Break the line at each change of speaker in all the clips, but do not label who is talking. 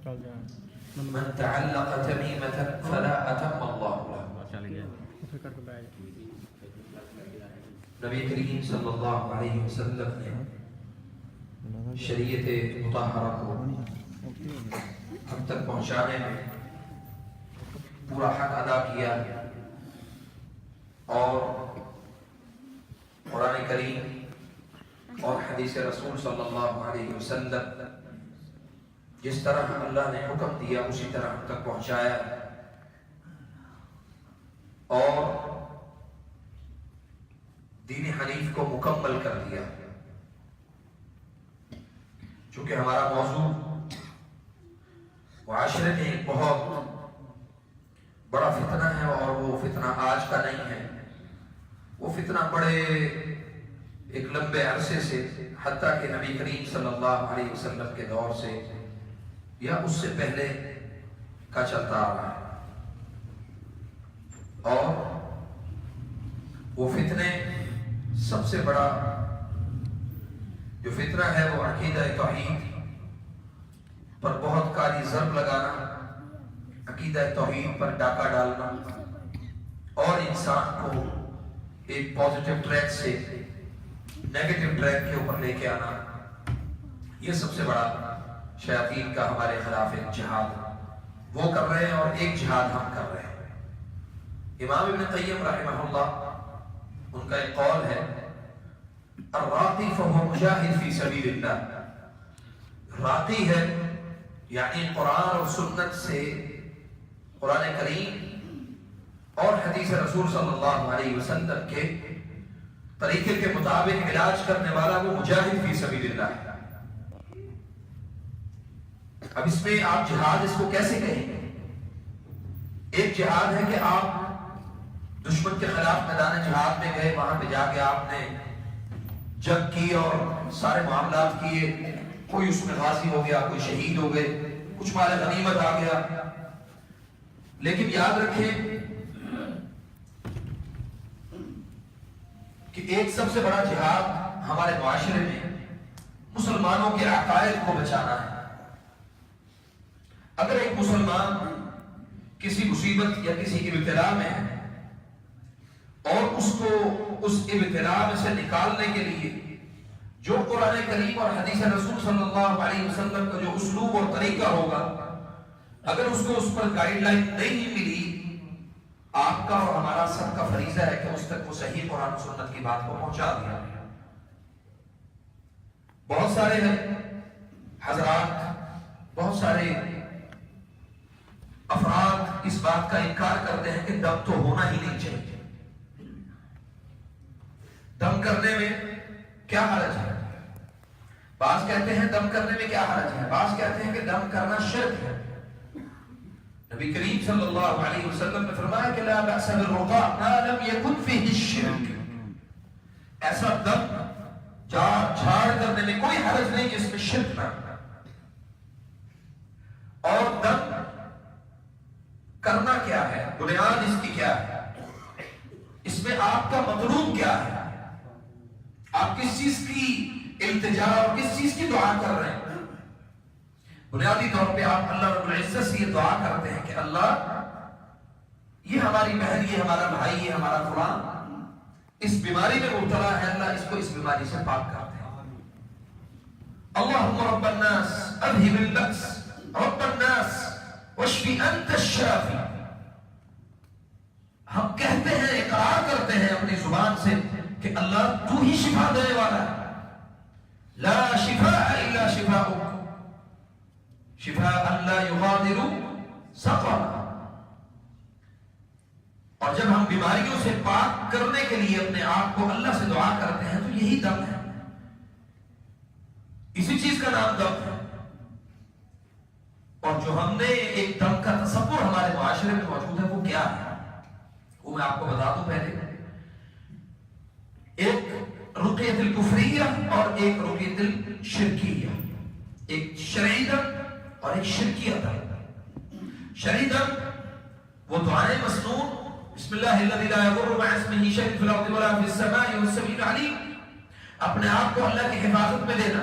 من تعلق تميمة فلا أتم الله له. نبی کریم صلی اللہ علیہ وسلم نے شریعت مطہرہ کو ہم تک پہنچانے میں پورا حق ادا کیا، اور قرآن کریم اور حدیث رسول صلی اللہ علیہ وسلم جس طرح اللہ نے حکم دیا اسی طرح ہم تک پہنچایا، اور دین حنیف کو مکمل کر دیا. چونکہ ہمارا موضوع معاشرے میں ایک بہت بڑا فتنہ ہے، اور وہ فتنہ آج کا نہیں ہے، وہ فتنہ بڑے ایک لمبے عرصے سے حتیٰ کہ نبی کریم صلی اللہ علیہ وسلم کے دور سے یا اس سے پہلے کا چلتا آ رہا ہے. اور وہ فتنے سب سے بڑا جو فتنہ ہے وہ عقیدہ توحید پر بہت کاری ضرب لگانا، عقیدہ توحید پر ڈاکہ ڈالنا، اور انسان کو ایک پازیٹیو ٹریک سے نیگیٹو ٹریک کے اوپر لے کے آنا. یہ سب سے بڑا شیاطین کا ہمارے خلاف ایک جہاد وہ کر رہے ہیں، اور ایک جہاد ہم کر رہے ہیں. امام ابن قیم رحمہ اللہ ان کا ایک قول ہے، الراقی فهو مجاہد فی سبیل اللہ. راقی ہے یعنی قرآن اور سنت سے، قرآن کریم اور حدیث رسول صلی اللہ علیہ وسلم کے طریقے کے مطابق علاج کرنے والا وہ مجاہد فی سبیل اللہ ہے. اب اس میں آپ جہاد اس کو کیسے کہیں گے؟ ایک جہاد ہے کہ آپ دشمن کے خلاف میدان جہاد میں گئے، وہاں پہ جا کے آپ نے جنگ کی اور سارے معاملات کیے، کوئی اس میں غازی ہو گیا، کوئی شہید ہو گئے، کچھ مال غنیمت آ گیا. لیکن یاد رکھیں کہ ایک سب سے بڑا جہاد ہمارے معاشرے میں مسلمانوں کے عقائد کو بچانا ہے. اگر ایک مسلمان کسی مصیبت یا کسی ابتلا میں ہے اور اس کو اس ابتلا میں سے نکالنے کے لیے جو قرآن کریم اور حدیث رسول صلی اللہ علیہ وسلم کا جو اسلوب اور طریقہ ہوگا، اگر اس کو اس پر گائیڈ لائن نہیں ملی، آپ کا اور ہمارا سب کا فریضہ ہے کہ اس تک وہ صحیح قرآن و سنت کی بات کو پہنچا دیا. بہت سارے حضرات، بہت سارے افراد اس بات کا انکار کرتے ہیں کہ دم تو ہونا ہی نہیں چاہیے. دم کرنے میں کیا حرج ہے؟ بعض کہتے ہیں دم کرنے میں کیا حرج ہے، بعض کہتے ہیں کہ دم کرنا شرک ہے. نبی کریم صلی اللہ علیہ وسلم نے فرمایا کہ لا بأس بالرقاء ما لم يكن فيه الشرك. ایسا دم جھاڑ کرنے میں کوئی حرج نہیں جس میں شرک نہ. اور دم کرنا کیا ہے، بنیاد اس کی کیا ہے، اس میں آپ کا مطلوب کیا ہے، آپ کس چیز کی التجا اور کس چیز کی دعا کر رہے ہیں. بنیادی طور پہ آپ اللہ رب العزت سے یہ دعا کرتے ہیں کہ اللہ یہ ہماری بہن، یہ ہمارا بھائی، یہ ہمارا فلان اس بیماری میں مبتلا ہے، اللہ اس کو اس بیماری سے پاک کر دے. اللہم رب الناس اذہب البأس رب الناس واشفی انت الشافی. ہم کہتے ہیں، اقرار کرتے ہیں اپنی زبان سے کہ اللہ تو ہی شفا دینے والا ہے. لا شفاء الا شفاؤک شفاء لا یغادر سقما. اور جب ہم بیماریوں سے پاک کرنے کے لیے اپنے آپ کو اللہ سے دعا کرتے ہیں تو یہی دم ہے، اسی چیز کا نام دم ہے. اور جو ہم نے ایک دم کا تصور ہمارے معاشرے میں موجود ہے وہ کیا ہے، وہ میں آپ کو بتا دوں. پہلے ایک رقیت الکفریہ اور ایک رقیت الشرکیہ، ایک شرعی دم اور ایک شرکیہ دم. شرعی دم وہ دعائیں مسنون، بسم اللہ الذی لا یضر مع اسمہ شیء فی الارض ولا فی السماء والسمیع العلیم، اپنے آپ کو اللہ کی حفاظت میں دینا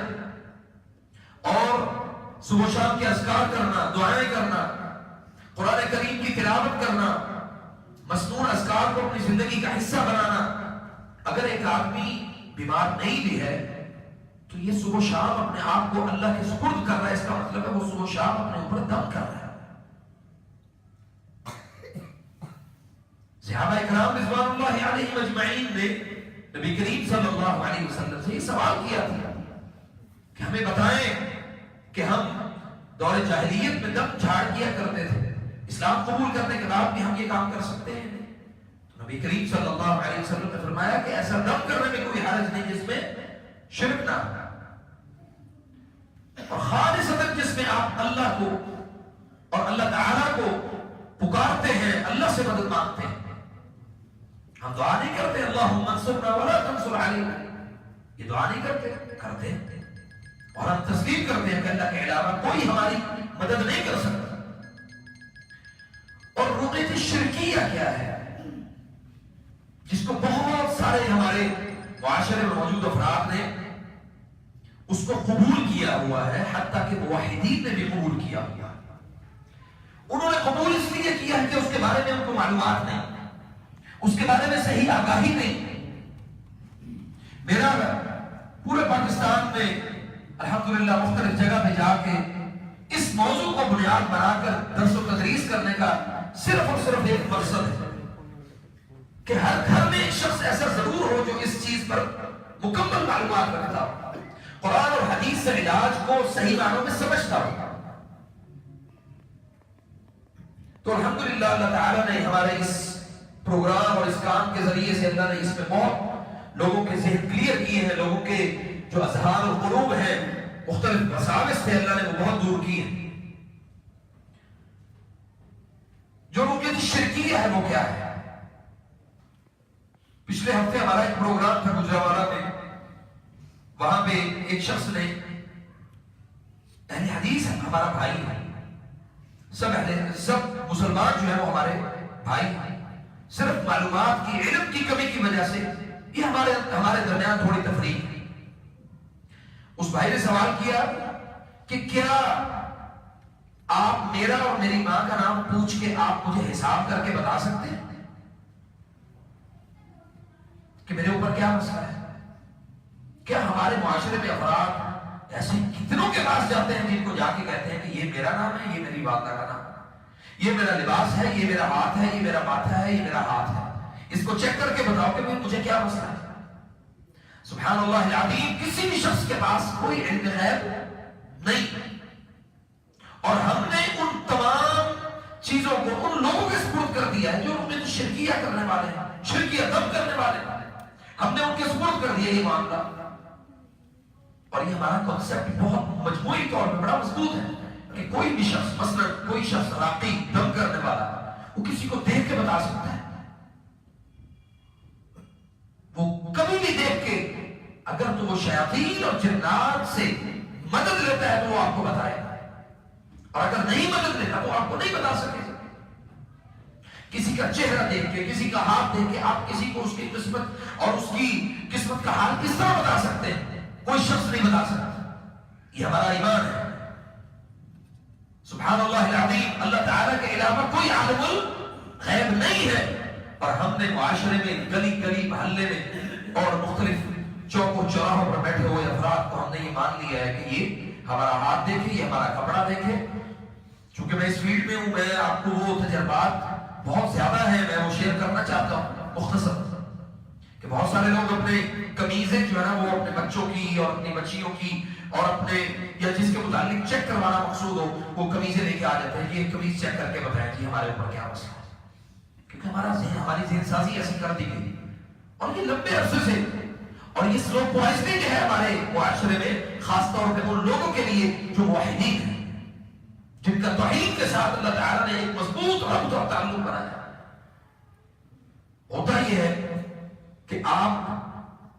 اور صبح و شام کے اذکار کرنا، دعائیں کرنا، قرآن کریم کی تلاوت کرنا، مسنون اذکار کو اپنی زندگی کا حصہ بنانا. اگر ایک آدمی بیمار نہیں بھی ہے تو یہ صبح و شام اپنے آپ کو اللہ کے سپرد کر رہا ہے، اس کا مطلب ہے وہ صبح و شام اپنے اوپر دم کر رہا ہے. صحابہ اکرام رضوان اللہ علیہم اجمعین نے نبی کریم صلی اللہ علیہ وسلم سے یہ سوال کیا تھا کہ ہمیں بتائیں کہ ہم دور جاہلیت میں دم جھاڑ کیا کرتے تھے، اسلام قبول کرنے کے بعد بھی ہم یہ کام کر سکتے ہیں؟ تو نبی کریم صلی اللہ علیہ وسلم نے فرمایا کہ ایسا دم کرنے میں کوئی حرج نہیں جس میں شرک نہ ہو، اور خالصتاً جس میں آپ اللہ کو اور اللہ تعالیٰ کو پکارتے ہیں، اللہ سے مدد مانگتے ہیں. ہم دعا نہیں کرتے اللہم انصرنا ولا تنصر علینا، یہ دعا نہیں کرتے ہیں، اور ہم تسلیم کرتے ہیں کہ اللہ کے علاوہ کوئی ہماری مدد نہیں کر سکتا. اور رقیت الشرکیہ کیا ہے جس کو بہت سارے ہمارے معاشرے میں موجود افراد نے اس کو قبول کیا ہوا ہے، حتیٰ کہ موحدین نے بھی قبول کیا ہوا ہے. انہوں نے قبول اس لیے کیا ہے کہ اس کے بارے میں ان کو معلومات نہیں، اس کے بارے میں صحیح آگاہی نہیں. میرا پورے پاکستان میں الحمدللہ مختلف جگہ پہ جا کے اس موضوع کو بنیاد بنا کر درس و تدریس کرنے کا صرف اور صرف ایک مقصد ہے کہ ہر گھر میں ایک شخص ایسا ضرور ہو جو اس چیز پر مکمل معلومات رکھتا ہو، قرآن اور حدیث سے علاج کو صحیح معنوں میں سمجھتا ہو. تو الحمدللہ اللہ تعالیٰ نے ہمارے اس پروگرام اور اس کام کے ذریعے سے اللہ نے اس میں بہت لوگوں کے ذہن کلیئر کیے ہیں، لوگوں کے جو اذہان اور قلوب ہیں مختلف وساوس تھے اللہ نے وہ بہت دور کیے ہیں. جو رقیت الشرکیہ ہے وہ کیا ہے؟ پچھلے ہفتے ہمارا ایک پروگرام تھا گجرانوالہ میں، وہاں پہ ایک شخص نے، اہل حدیث ہے، ہمارا بھائی ہے، سب مسلمان جو ہیں وہ ہمارے بھائی ہیں، صرف معلومات کی، علم کی کمی کی وجہ سے یہ ہمارے درمیان تھوڑی تفریق ہے. اس بھائی نے سوال کیا کہ کیا آپ میرا اور میری ماں کا نام پوچھ کے آپ مجھے حساب کر کے بتا سکتے ہیں کہ میرے اوپر کیا مسئلہ ہے؟ کیا ہمارے معاشرے میں افراد ایسے کتنوں کے پاس جاتے ہیں جن کو جا کے کہتے ہیں کہ یہ میرا نام ہے، یہ میری والدہ کا نام ہے، یہ میرا لباس ہے، یہ میرا ہاتھ ہے، یہ میرا ماتھا ہے، یہ میرا ہاتھ ہے، اس کو چیک کر کے بتاؤ کہ مجھے کیا مسئلہ ہے. سبحان اللہ العظیم، کسی بھی شخص کے پاس کوئی علم غیب نہیں، اور ہم نے ان تمام چیزوں کو ان لوگوں کے سپرد کر دیا ہے جو رقیت الشرکیہ کرنے والے ہیں، شرکیہ دم کرنے والے ہیں. ہم نے ان کے سپرد کر دیا یہ معاملہ، اور یہ ہمارا کنسپٹ بہت مجموعی طور پہ بڑا مضبوط ہے کہ کوئی بھی شخص، مثلا کوئی شخص راقی دم کرنے والا، وہ کسی کو دیکھ کے بتا سکتا ہے، وہ کبھی بھی دیکھ کے، اگر تو وہ شیاطین اور جنات سے مدد لیتا ہے تو وہ آپ کو بتائے گا، اور اگر نہیں مدد لیتا تو آپ کو نہیں بتا سکے. کسی کا چہرہ دیکھ کے، کسی کا ہاتھ دیکھ کے آپ کسی کو اس کی قسمت اور اس کی قسمت کا حال کس طرح بتا سکتے ہیں؟ کوئی شخص نہیں بتا سکتا. یہ ہمارا ایمان ہے. سبحان اللہ العظیم، اللہ تعالیٰ کے علاوہ کوئی عالم الغیب نہیں ہے، اور ہم نے معاشرے میں گلی گلی محلے میں اور مختلف چوک و چوراہوں پر بیٹھے ہوئے افراد کو ہم نے یہ مان لیا ہے کہ یہ ہمارا ہاتھ دیکھے، یہ ہمارا کپڑا دیکھے. چونکہ میں اس فیلڈ میں ہوں، میں آپ کو وہ تجربات بہت زیادہ ہیں، میں وہ شیئر کرنا چاہتا ہوں مختصر، کہ بہت سارے لوگ اپنے قمیضیں جو ہے نا وہ اپنے بچوں کی اور اپنی بچیوں کی اور اپنے یا جس کے متعلق چیک کروانا مقصود ہو وہ قمیضیں لے کے آ جاتے ہیں، یہ قمیض چیک کر کے بتائیں جی ہمارے اوپر کیا مسئلہ ہے، کیونکہ ہماری ذہن سازی ایسی کر دی گئی. اور یہ لمبے عرصے سے، اور یہ سلو پوائزننگ ہے ہمارے معاشرے میں، خاص طور پہ ان لوگوں کے لیے جو موحدین ہیں، جن کا توحید کے ساتھ اللہ تعالیٰ نے ایک مضبوط ربط اور تعلق بنایا. ہوتا یہ ہے کہ آپ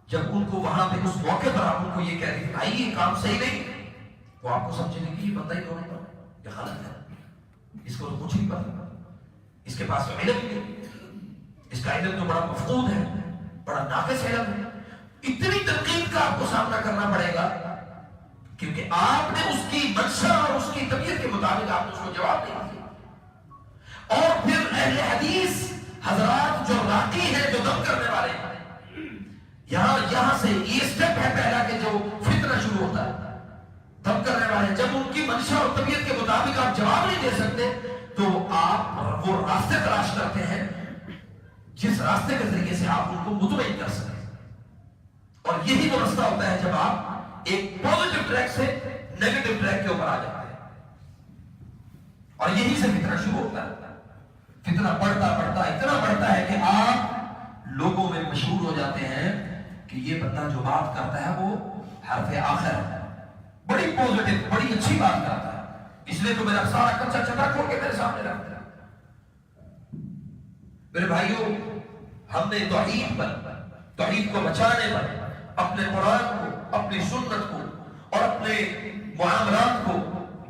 جب ان کو وہاں پہ اس موقع پر آپ ان کو یہ کہہ دیں بھائی یہ کام صحیح نہیں، وہ آپ کو سمجھیں گے کہ یہ بندہ ہی تو نہیں پڑا، یہ غلط ہے، اس کو تو کچھ نہیں پتا، اس کے پاس تو علم نہیں، اس کا علم تو بڑا مفقود ہے، بڑا ناقص علم ہے. اتنی تنقید کا آپ کو سامنا کرنا پڑے گا کیونکہ آپ نے اس کی منشا اور اس کی طبیعت کے مطابق آپ نے اس کو جواب نہیں دیا. اور پھر اہل حدیث حضرات جو راقی ہیں، جو دم کرنے والے ہیں، یہاں سے یہ اسٹیپ ہے پہلا کہ جو فتنہ شروع ہوتا ہے. دم کرنے والے جب ان کی منشا اور طبیعت کے مطابق آپ جواب نہیں دے سکتے تو آپ وہ راستے تلاش کرتے ہیں جس راستے کے ذریعے سے آپ ان کو مطمئن کر سکیں. اور یہی وہ راستہ ہوتا ہے جب آپ ایک پازیٹیو ٹریک سے نیگیٹو ٹریک کے اوپر آ جاتے ہیں. اور یہی سے فتنہ شروع ہوتا ہے. فتنہ بڑھتا اتنا بڑھتا ہے کہ آپ لوگوں میں مشہور ہو جاتے ہیں کہ یہ بندہ جو بات کرتا ہے وہ حرف آخر ہے، بڑی پازیٹیو، بڑی اچھی بات کرتا ہے، اس لیے تو میرا سارا کچا چٹا کھول کے میرے سامنے رکھتا ہے. میرے بھائیوں، ہم نے توحید کو بچانے پر اپنے قرآن کو، اپنی سنت کو اور اپنے معاملات کو،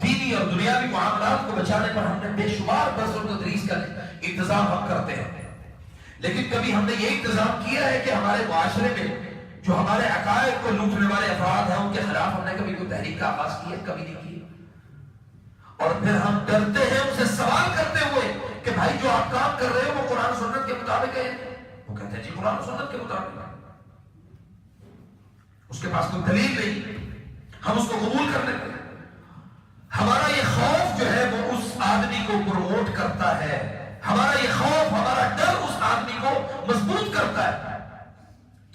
دینی اور دنیاوی معاملات کو بچانے پر ہم نے بے شمار درس و تدریس کا انتظام ہم کرتے ہیں. لیکن کبھی ہم نے یہ انتظام کیا ہے کہ ہمارے معاشرے میں جو ہمارے عقائد کو لوٹنے والے افراد ہیں ان کے خلاف ہم نے کبھی کوئی تحریک کا آغاز کیا؟ کبھی نہیں کیا. اور پھر ہم ڈرتے ہیں ان سے سوال کرتے ہوئے کہ بھائی جو آپ کام کر رہے ہو وہ قرآن سنت کے مطابق ہے؟ وہ کہتے ہیں جی قرآن سنت کے مطابق ہے. اس کے پاس کوئی دلیل نہیں، ہم اس کو قبول کر لیتے ہیں. ہمارا یہ خوف جو ہے وہ اس آدمی کو پروموٹ کرتا ہے، ہمارا یہ خوف، ہمارا ڈر اس آدمی کو مضبوط کرتا ہے.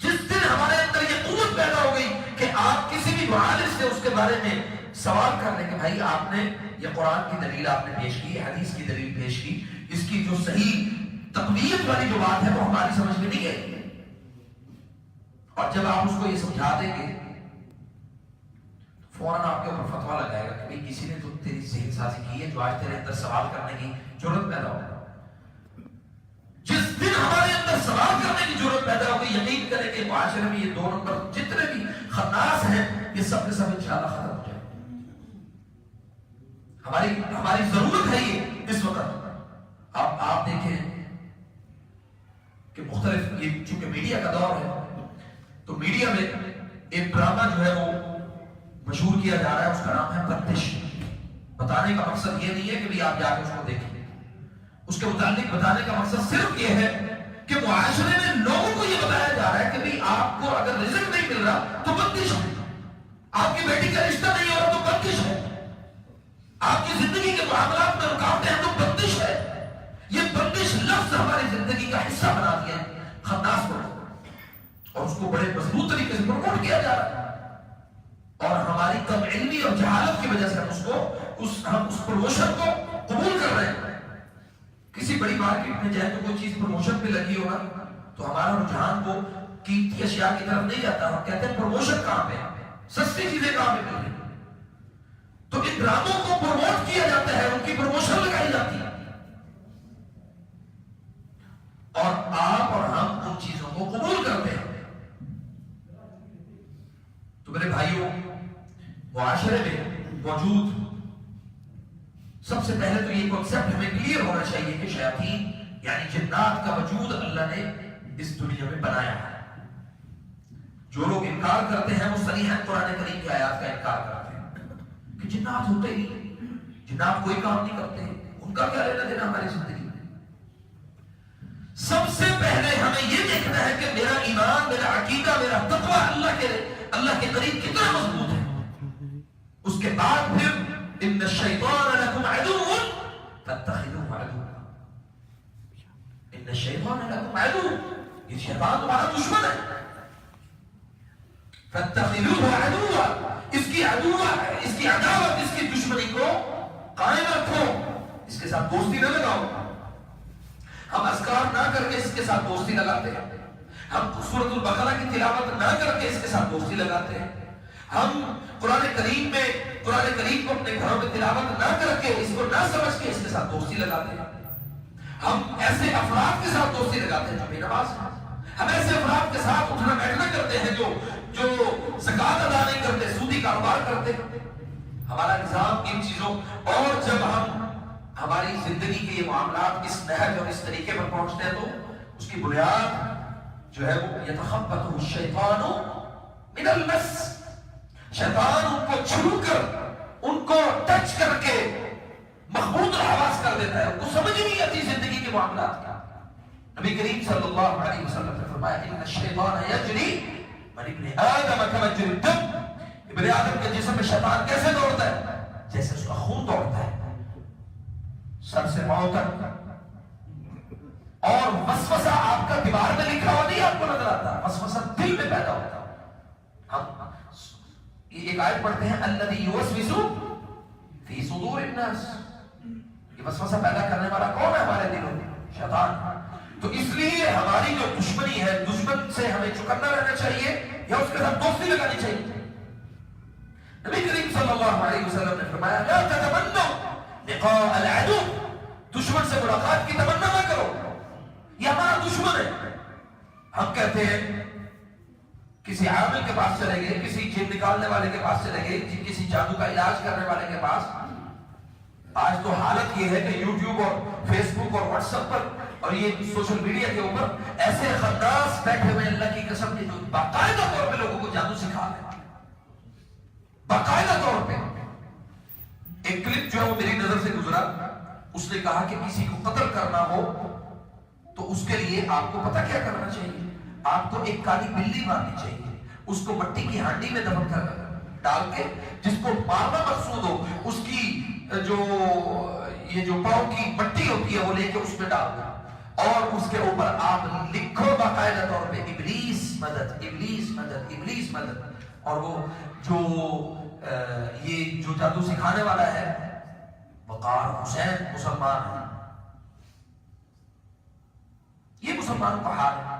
جس دن ہمارے اندر یہ قوت پیدا ہو گئی کہ آپ کسی بھی معالج سے اس کے بارے میں سوال کر لیں کہ بھائی آپ نے یہ قرآن کی دلیل آپ نے پیش کی، حدیث کی دلیل پیش کی، اس کی جو صحیح تقویت والی جو بات ہے وہ ہماری سمجھ میں نہیں آئی. اور جب آپ اس کو یہ سمجھا دیں گے فوراً آپ کے اوپر فتویٰ لگائے گا کہ بھئی کسی نے تو تیری ذہن سازی کی ہے جو آج تیرے اندر سوال کرنے کی جرات پیدا ہوگا. جس دن ہمارے اندر سوال کرنے کی جرات پیدا ہوگی، یقین کریں کہ معاشرے میں یہ 2 نمبر جتنے بھی خناس ہیں یہ سب کے سب انشاءاللہ ختم ہو جائے. ہماری ضرورت ہے یہ اس وقت. آپ دیکھیں کہ مختلف، یہ چونکہ میڈیا کا دور ہے تو میڈیا میں ایک ڈرامہ جو ہے وہ مشہور کیا جا رہا ہے، اس کا نام ہے پردش. بتانے کا مقصد یہ نہیں ہے کہ بھی آپ جا کے اس کو دیکھیں، اس کے متعلق بتانے کا مقصد صرف یہ ہے کہ معاشرے میں لوگوں کو یہ بتایا جا رہا ہے کہ بھی آپ کو اگر رزق نہیں مل رہا تو بندش ہے، آپ کی بیٹی کا رشتہ نہیں ہو رہا تو بندش ہے، آپ کی زندگی کے معاملات میں رکاوٹیں ہیں تو بندش ہے. یہ بندش لفظ ہماری زندگی کا حصہ بنا دیا ہے خناس کو، اور اس کو بڑے مضبوط طریقے سے پروموٹ کیا جا رہا ہے. اور ہماری کم علمی اور جہالت کی وجہ سے ہم اس پروموشن کو قبول کر رہے ہیں. کسی بڑی مارکیٹ میں جائے تو کوئی چیز پروموشن پہ لگی ہوگا تو ہمارا رجحان وہ قیمتی اشیاء کی طرف نہیں جاتا، ہم کہتے ہیں پروموشن کہاں پہ، سستی چیزیں کہاں پہ مل رہی. تو ان ڈراموں کو پروموٹ کیا جاتا ہے، ان کی پروموشن لگائی جاتی ہے، اور آپ اور ہم ان چیزوں کو قبول کرتے ہیں. تو میرے بھائیوں، معاشرے میں موجود سب سے پہلے تو یہ کنسپٹ ہمیں کلیئر ہونا چاہیے کہ شیاطین یعنی جنات کا وجود اللہ نے اس دنیا میں بنایا ہے. جو لوگ انکار کرتے ہیں وہ صریحاً قرآن کریم کی آیات کا انکار کرتے ہیں کہ جنات ہوتے ہی نہیں، جنات کوئی کام نہیں کرتے، ان کا کیا لینا دینا ہماری زندگی میں. سب سے پہلے ہمیں یہ دیکھنا ہے کہ میرا ایمان، میرا عقیدہ، میرا تقویٰ اللہ کے قریب کتنا مضبوط ہے. اس کے بعد پھر ان الشیطان لکم عدو فاتخذوه عدوا. ان الشیطان لکم عدو، یہ شیطان تمہارا دشمن ہے. فاتخذوه عدوا، اس کی عداوت، اس کی دشمنی کو قائم رکھو، اس کے ساتھ دوستی نہ لگاؤ. ہم اذکار نہ کر کے اس کے ساتھ دوستی لگاتے ہیں، ہم سورۃ البقرہ کی تلاوت نہ کر کے اس کے ساتھ دوستی لگاتے ہیں، ہم قرآن کریم کو اپنے گھروں میں تلاوت نہ کر کے اس کو نہ سمجھ کے اس کے ساتھ دوستی لگاتے ہیں. ہم ایسے افراد کے ساتھ دوستی لگاتے ہیں جو بے نماز ہیں، ہم ایسے افراد کے ساتھ اٹھنا بیٹھنا کرتے ہیں جو زکوٰۃ ادا نہیں کرتے، سودی کاروبار کرتے. ہمارا نظام ان چیزوں، اور جب ہماری زندگی کے یہ معاملات اس نہج اور اس طریقے پر پہنچتے ہیں تو اس کی بنیاد جو ہے وہ یتخبطہ الشیطان من المس. شیطان ان کو چھو کر ان کو ٹچ کر کے محمود الحواس کر دیتا ہے، ان کو سمجھ نہیں آتی زندگی کے معاملات کا۔ نبی کریم صلی اللہ علیہ وسلم نے فرمایا ان الشیطان یجری من ابن آدم کما یجری الدم، ابن آدم کے جسم میں شیطان کیسے دوڑتا ہے؟ جیسے اس کا خون دوڑتا ہے، سر سے پاؤں تک۔ اور وسوسہ آپ کا دیوار میں لکھا ہوا نہیں آپ کو نظر آتا، وسوسہ دل میں پیدا ہوتا ہے۔ ہم ایک آیت پڑھتے ہیں الذی یوسوس فی صدور الناس، یہ وسوسہ پیدا کرنے والا کون ہے ہمارے دلوں میں؟ شیطان۔ تو اس لیے ہماری جو دشمنی ہے، دشمن سے ہمیں چکنا رہنا چاہیے یا اس کے ساتھ دوستی لگانی چاہیے۔ نبی کریم صلی اللہ علیہ وسلم نے فرمایا لا تتمنوا لقاء العدو، دشمن سے ملاقات کی تمنا نہ کرو، یہ ہمارا دشمن ہے۔ ہم کہتے ہیں کسی عامل کے پاس چلے گئے، کسی جن نکالنے والے کے پاس چلے گئے، کسی جادو کا علاج کرنے والے کے پاس۔ آج تو حالت یہ ہے کہ یوٹیوب اور فیس بک اور واٹس ایپ پر اور یہ سوشل میڈیا کے اوپر ایسے خناس بیٹھے ہوئے اللہ کی قسم کے جو باقاعدہ طور پہ لوگوں کو جادو سکھا رہے ہیں، باقاعدہ طور پہ۔ ایک کلپ جو ہے وہ میری نظر سے گزرا، اس نے کہا کہ کسی کو قتل کرنا ہو تو اس کے لیے آپ کو پتہ کیا کرنا چاہیے؟ آپ کو ایک کالی بلی مارنی چاہیے، اس کو مٹی کی ہانڈی میں دفن کر ڈال کے، جس کو مارنا مقصود ہو، اس کی جو پاؤں کی مٹی ہوتی ہے وہ لے کے اس میں ڈال دو، اور اس کے اوپر آپ لکھو باقاعدہ طور پہ ابلیس مدد، ابلیس مدد، ابلیس مدد۔ اور وہ یہ جو جادو سکھانے والا ہے وقار حسین مسلمان ہے، یہ مسلمانوں کا حال ہے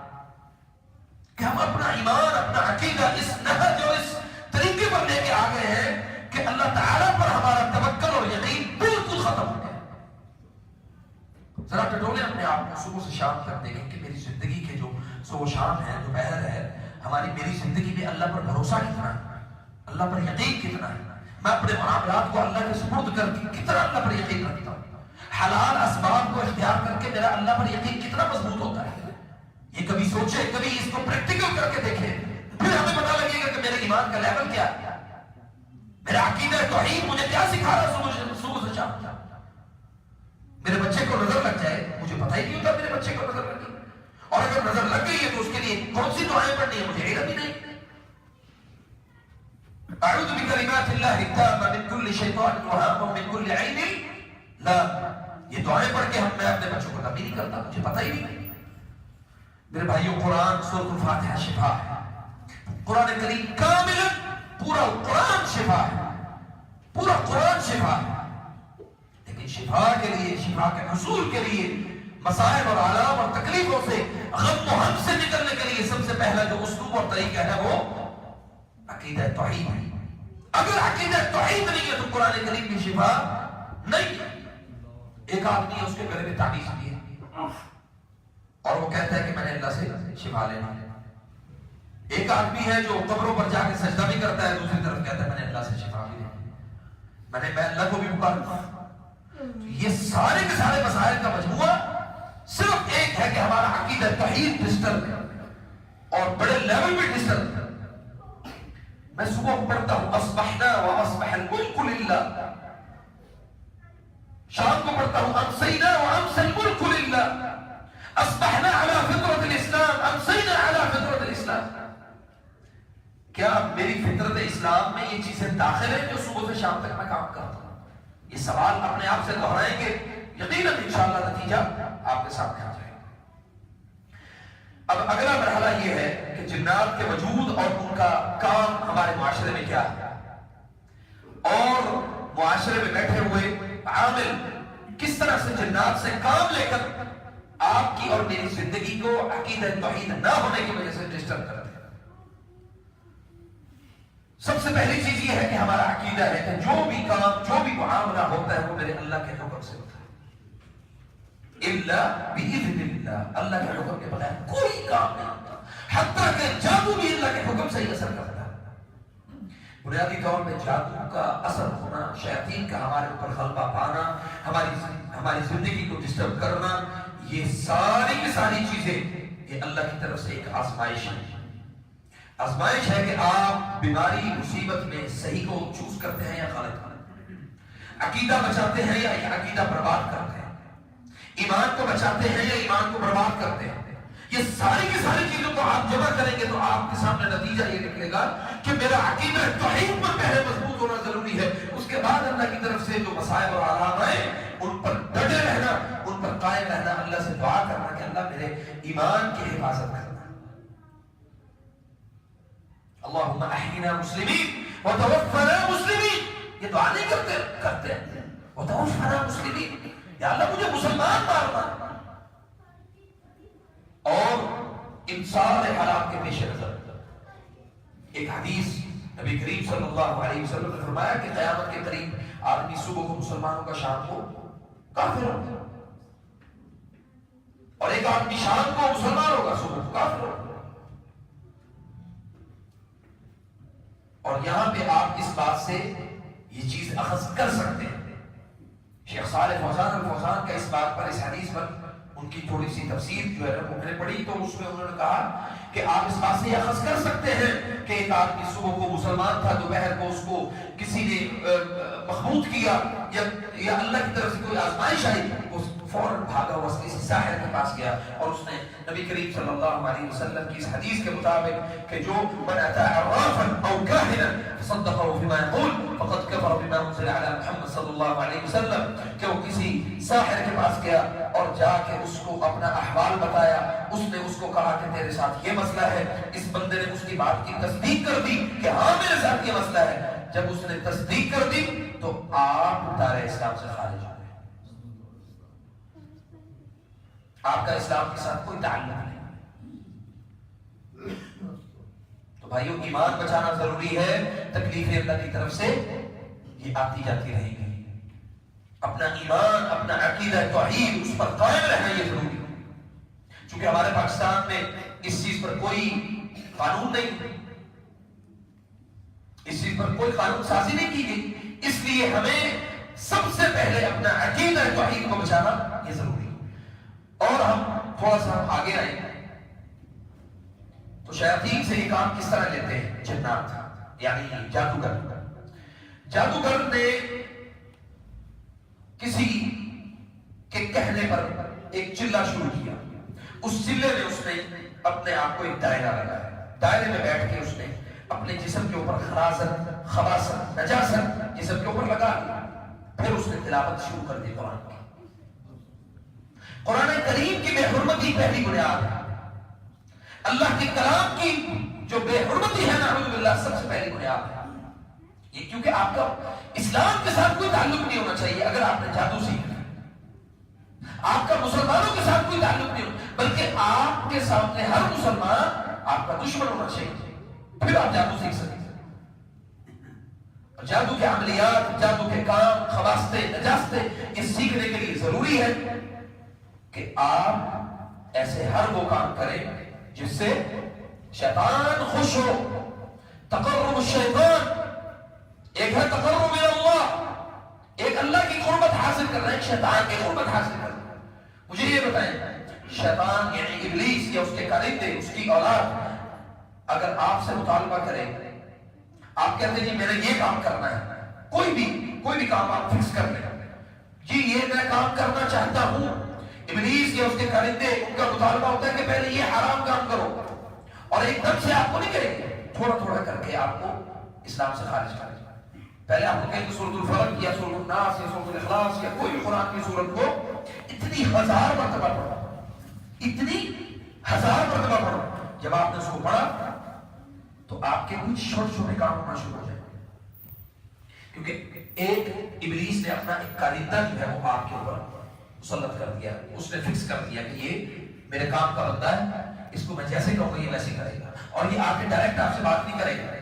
کہ ہم اپنا ایمان، اپنا عقیدہ اس نہج اور اس طریقے پر لے کے آ گئے ہیں کہ اللہ تعالیٰ پر ہمارا توکل اور یقین بالکل ختم ہو گیا۔ ذرا ٹٹولے اپنے آپ کو صبح سے شام تک دیکھیں کہ میری زندگی کے جو صبح و شام ہے، دوپہر ہے، میری زندگی میں اللہ پر بھروسہ کتنا ہے، اللہ پر یقین کتنا ہے، میں اپنے معاملات کو اللہ کے سپرد کر کے کتنا اللہ پر یقین رکھتا ہوں، حلال اسباب کو اختیار کر کے میرا اللہ پر یقین کتنا مضبوط ہوتا ہے۔ یہ کبھی سوچے، کبھی اس کو پریکٹیکل کر کے دیکھیں، پھر ہمیں پتہ لگے گا کہ میرے ایمان کا لیول کیا ہے، میرا عقیدہ توحید مجھے کیا سکھا رہا ہے صبح سے شام۔ میرے بچے کو نظر لگ جائے، مجھے پتہ ہی نہیں ہوتا میرے بچے کو نظر لگی، اور اگر نظر لگ گئی ہے تو اس کے لیے کون سی دعائیں پڑھنی ہے مجھے علم ہی نہیں۔ اعوذ بکلمات اللہ التامہ من کل شیطان وہام ومن کل عین لام، یہ دعائیں پڑھ کے میں اپنے بچوں کو تعبیر نہیں کرتا، مجھے پتہ ہی نہیں۔ میرے بھائیوں، قرآن سورۃ الفاتحہ شفا ہے، قرآن کریم کامل، پورا قرآن شفا ہے، پورا قرآن شفا ہے۔ لیکن شفا کے لیے، شفا کے حصول کے لیے مسائل اور آلام اور تکلیفوں سے، غم و غم سے نکلنے کے لیے سب سے پہلا جو اسلوب اور طریقہ ہے وہ عقیدہ توحید ہے۔ اگر عقیدہ توحید نہیں ہے تو قرآن کریم کی شفا نہیں۔ ایک آدمی اس کے گلے میں تعویذ دی ہے اور وہ کہتا ہے کہ میں نے اللہ سے شفا لینا ہے۔ ایک آدمی ہے جو قبروں پر جا کے سجدہ بھی کرتا ہے، دوسری طرف کہتا ہے میں نے اللہ سے شفا بھی لینی ہے، میں اللہ کو بھی پکاروں۔ یہ سارے کے سارے مسائل کا مجموعہ صرف ایک ہے کہ ہمارا عقیدہ توحید ڈسٹرب ہے اور بڑے لیول پہ ڈسٹرب ہے۔ میں صبح پڑھتا ہوں اصبحنا واصبح الملک للہ، شام کو پڑھتا ہوں امسینا وامسی الملک للہ، اصبحنا علی فطرت الاسلام امسینا علی فطرت الاسلام۔ کیا میری فطرت اسلام میں یہ چیزیں داخل ہیں جو صبح سے شام تک میں کام کرتا ہوں؟ یہ سوال اپنے آپ سے دہرائیں گے، یقیناً انشاءاللہ نتیجہ آپ کے سامنے آ جائے گا۔ اب اگلا مرحلہ یہ ہے کہ جنات کے وجود اور ان کا کام ہمارے معاشرے میں کیا ہے، اور معاشرے میں بیٹھے ہوئے عامل کس طرح سے جنات سے کام لے کر آپ کی اور میری زندگی کو عقیدہ توحید نہ ہونے کی وجہ سے ڈسٹرب کرتے ہیں۔ سب سے پہلی چیز یہ ہے کہ ہمارا عقیدہ ہے کہ جو بھی کام، جو بھی معاملہ ہوتا ہے وہ میرے اللہ کے حکم سے ہوتا ہے، الا باذن اللہ، اللہ کے حکم کے بغیر کوئی کام نہیں ہوتا، حتیٰ کہ جادو بھی اللہ کے حکم سے ہی اثر کرتا ہے۔ بنیادی طور پہ جادو کا اثر ہونا، شیاطین کا ہمارے اوپر غلبہ پانا، ہماری زندگی کو ڈسٹرب کرنا، یہ ساری کی ساری چیزیں یہ اللہ کی طرف سے ایک آزمائش ہے۔ آزمائش ہے کہ آپ بیماری مصیبت میں صحیح کو چوز کرتے ہیں یا غلط، عقیدہ بچاتے ہیں یا عقیدہ برباد کرتے ہیں، ایمان کو بچاتے ہیں یا ایمان کو برباد کرتے ہیں۔ یہ ساری کی ساری چیزوں کو آپ جمع کریں گے تو آپ کے سامنے نتیجہ یہ نکلے گا کہ میرا عقیدہ توحید پر پہلے مضبوط ہونا ضروری ہے، اس کے بعد اللہ کی طرف سے جو مصائب اور آلام آئے ان پر ڈٹے رہنا، ان پر قائم رہنا، اللہ سے دعا کرنا کہ اللہ میرے ایمان کی حفاظت کرنا۔ اللہم احینا مسلمین وتوفنا مسلمین، یہ دعا نہیں کرتے ہیں وتوفنا مسلمین، یا اللہ مجھے مسلمان مارنا۔ اور ان سارے حالات کے پیش نظر ایک حدیث نبی کریم صلی اللہ علیہ وسلم نے فرمایا کہ قیامت کے قریب آدمی صبح کو مسلمانوں کا شام کو کافر ہوگا، اور ایک آدمی شام کو مسلمان ہوگا صبح کو کافر ہوگا۔ اور یہاں پہ آپ اس بات سے یہ چیز اخذ کر سکتے ہیں۔ شیخ صالح فوزان الفوزان کا اس بات پر، اس حدیث پر ان کی تھوڑی سی تفسیر جو ہے میں نے پڑھی تو اس میں انہوں نے کہا کہ آپ اس بات سے یہ اخذ کر سکتے ہیں کہ ایک آدمی صبح کو مسلمان تھا، دوپہر کو اس کو کسی نے مخبوط کیا یا اللہ کی طرف سے کوئی آزمائش آئی، اس فوراً بھاگا ہوا کسی ساحر کے پاس گیا اور اس نے نبی کریم صلی اللہ علیہ وسلم کی اس حدیث کے مطابق کہ جو من اتی عرافا او کاہنا فصدقه فيما يقول فقد كفر بما انزل على محمد صلی اللہ علیہ وسلم، کہ وہ کسی ساحر کے پاس گیا اور جا کے اس کو اپنا احوال بتایا، اس نے اس کو کہا کہ تیرے ساتھ یہ مسئلہ ہے، اس بندے نے اس کی بات کی تصدیق کر دی کہ ہاں میرے ساتھ یہ مسئلہ ہے۔ جب اس نے تصدیق کر دی تو آپ دار اسلام سے خارج ہو گئے، آپ کا اسلام کے ساتھ کوئی تعلق نہیں۔ تو بھائیو ایمان بچانا ضروری ہے، تکلیفیں اللہ کی طرف سے یہ آتی جاتی رہیں گی، اپنا ایمان اپنا عقیدہ توحید اس پر قائم رہنا یہ ضروری ہے۔ چونکہ ہمارے پاکستان میں اس چیز پر کوئی قانون نہیں، اس چیز پر کوئی قانون سازی نہیں کی گئی، اس لیے ہمیں سب سے پہلے اپنا عقیدہ توحید کو بچانا یہ ضروری ہے۔ اور ہم تھوڑا سا آگے آئیں تو شیاطین سے یہ کام کس طرح لیتے ہیں؟ جنات یعنی جادوگر، جادوگر نے کسی کے کہنے پر ایک چلہ شروع کیا، اس چلے میں اس نے اپنے آپ کو ایک دائرہ لگایا، دائرے میں بیٹھ کے اس نے اپنے جسم کے اوپر خراست خباثت نجاست جسم کے اوپر لگا دیا، پھر اس نے تلاوت شروع کر دی قرآن کی۔ قرآن کریم کی بے حرمتی پہلی بنیاد ہے، اللہ کے کلام کی جو بے حرمتی ہے نعوذ باللہ سب سے پہلی بنیاد ہے یہ، کیونکہ آپ کا اسلام کے ساتھ کوئی تعلق نہیں ہونا چاہیے اگر آپ نے جادو سیکھنا، آپ کا مسلمانوں کے ساتھ کوئی تعلق نہیں ہونا، بلکہ آپ کے سامنے ہر مسلمان آپ کا دشمن ہونا چاہیے، پھر آپ جادو سیکھ سکیں۔ جادو کے عملیات، جادو کے کام، خباستیں نجاستیں، یہ سیکھنے کے لیے ضروری ہے کہ آپ ایسے ہر وہ کام کریں جس سے شیطان خوش ہو۔ تقرب الشیطان، ایک ہے تقرب اللہ، ایک اللہ کی قربت حاصل کر رہے ہیں، شیطان کی قربت حاصل کر رہے ہیں۔ مجھے یہ بتائیں، شیطان یعنی ابلیس یا اس کے کارندے، اس کی اولاد اگر آپ سے مطالبہ کرے، آپ کہتے ہیں جی میں نے یہ کام کرنا ہے، کوئی بھی کام آپ فکس کر لیں، جی یہ میں کام کرنا چاہتا ہوں، ابلیس یا اس کے کارندے ان کا مطالبہ ہوتا ہے کہ پہلے یہ حرام کام کرو، اور ایک دم سے آپ کو نہیں کریں گے، تھوڑا تھوڑا کر کے آپ کو اسلام سے خارج کریں گے۔ پہلے آپ کو کہیں کہ سورۃ الفلق یا سورۃ الناس یا سورۃ الاخلاص یا کوئی قرآن کی سورت کو اتنی 1000 مرتبہ پڑھو، اتنی 1000 مرتبہ پڑھو، جب آپ نے اس کو پڑھا تو آپ کے کچھ چھوٹے چھوٹے کام ہونا شروع ہو جائیں، کیونکہ ایک ابلیس نے اپنا ایک کارندہ جو ہے وہ آپ کے اوپر مسلط کر دیا، اس نے فکس کر دیا کہ یہ میرے کام کا بندہ ہے، اس کو میں جیسے کہوں گا یہ ویسے کرے گا، اور یہ آپ کے ڈائریکٹ آپ سے بات نہیں کرے گا،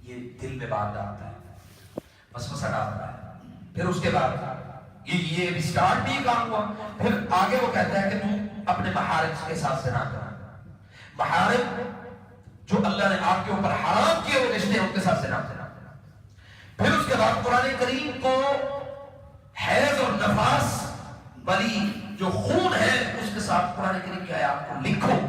یہ دل میں بات ڈالتا ہے، وسوسہ ڈالتا ہے، پھر اس کے بعد یہ سٹارٹ نہیں کام ہوا، پھر آگے وہ کہتا ہے کہ تم اپنے محارم کے ساتھ زنا کرنا، محارم جو اللہ نے آپ کے اوپر حرام کیے ہوئے رشتے ہیں ان کے ساتھ زنا کرنا، پھر اس کے بعد قرآن کریم کو حیض اور نفاس والی جو خون ہے اس کے ساتھ قرآن کریم کی آیات کو لکھو،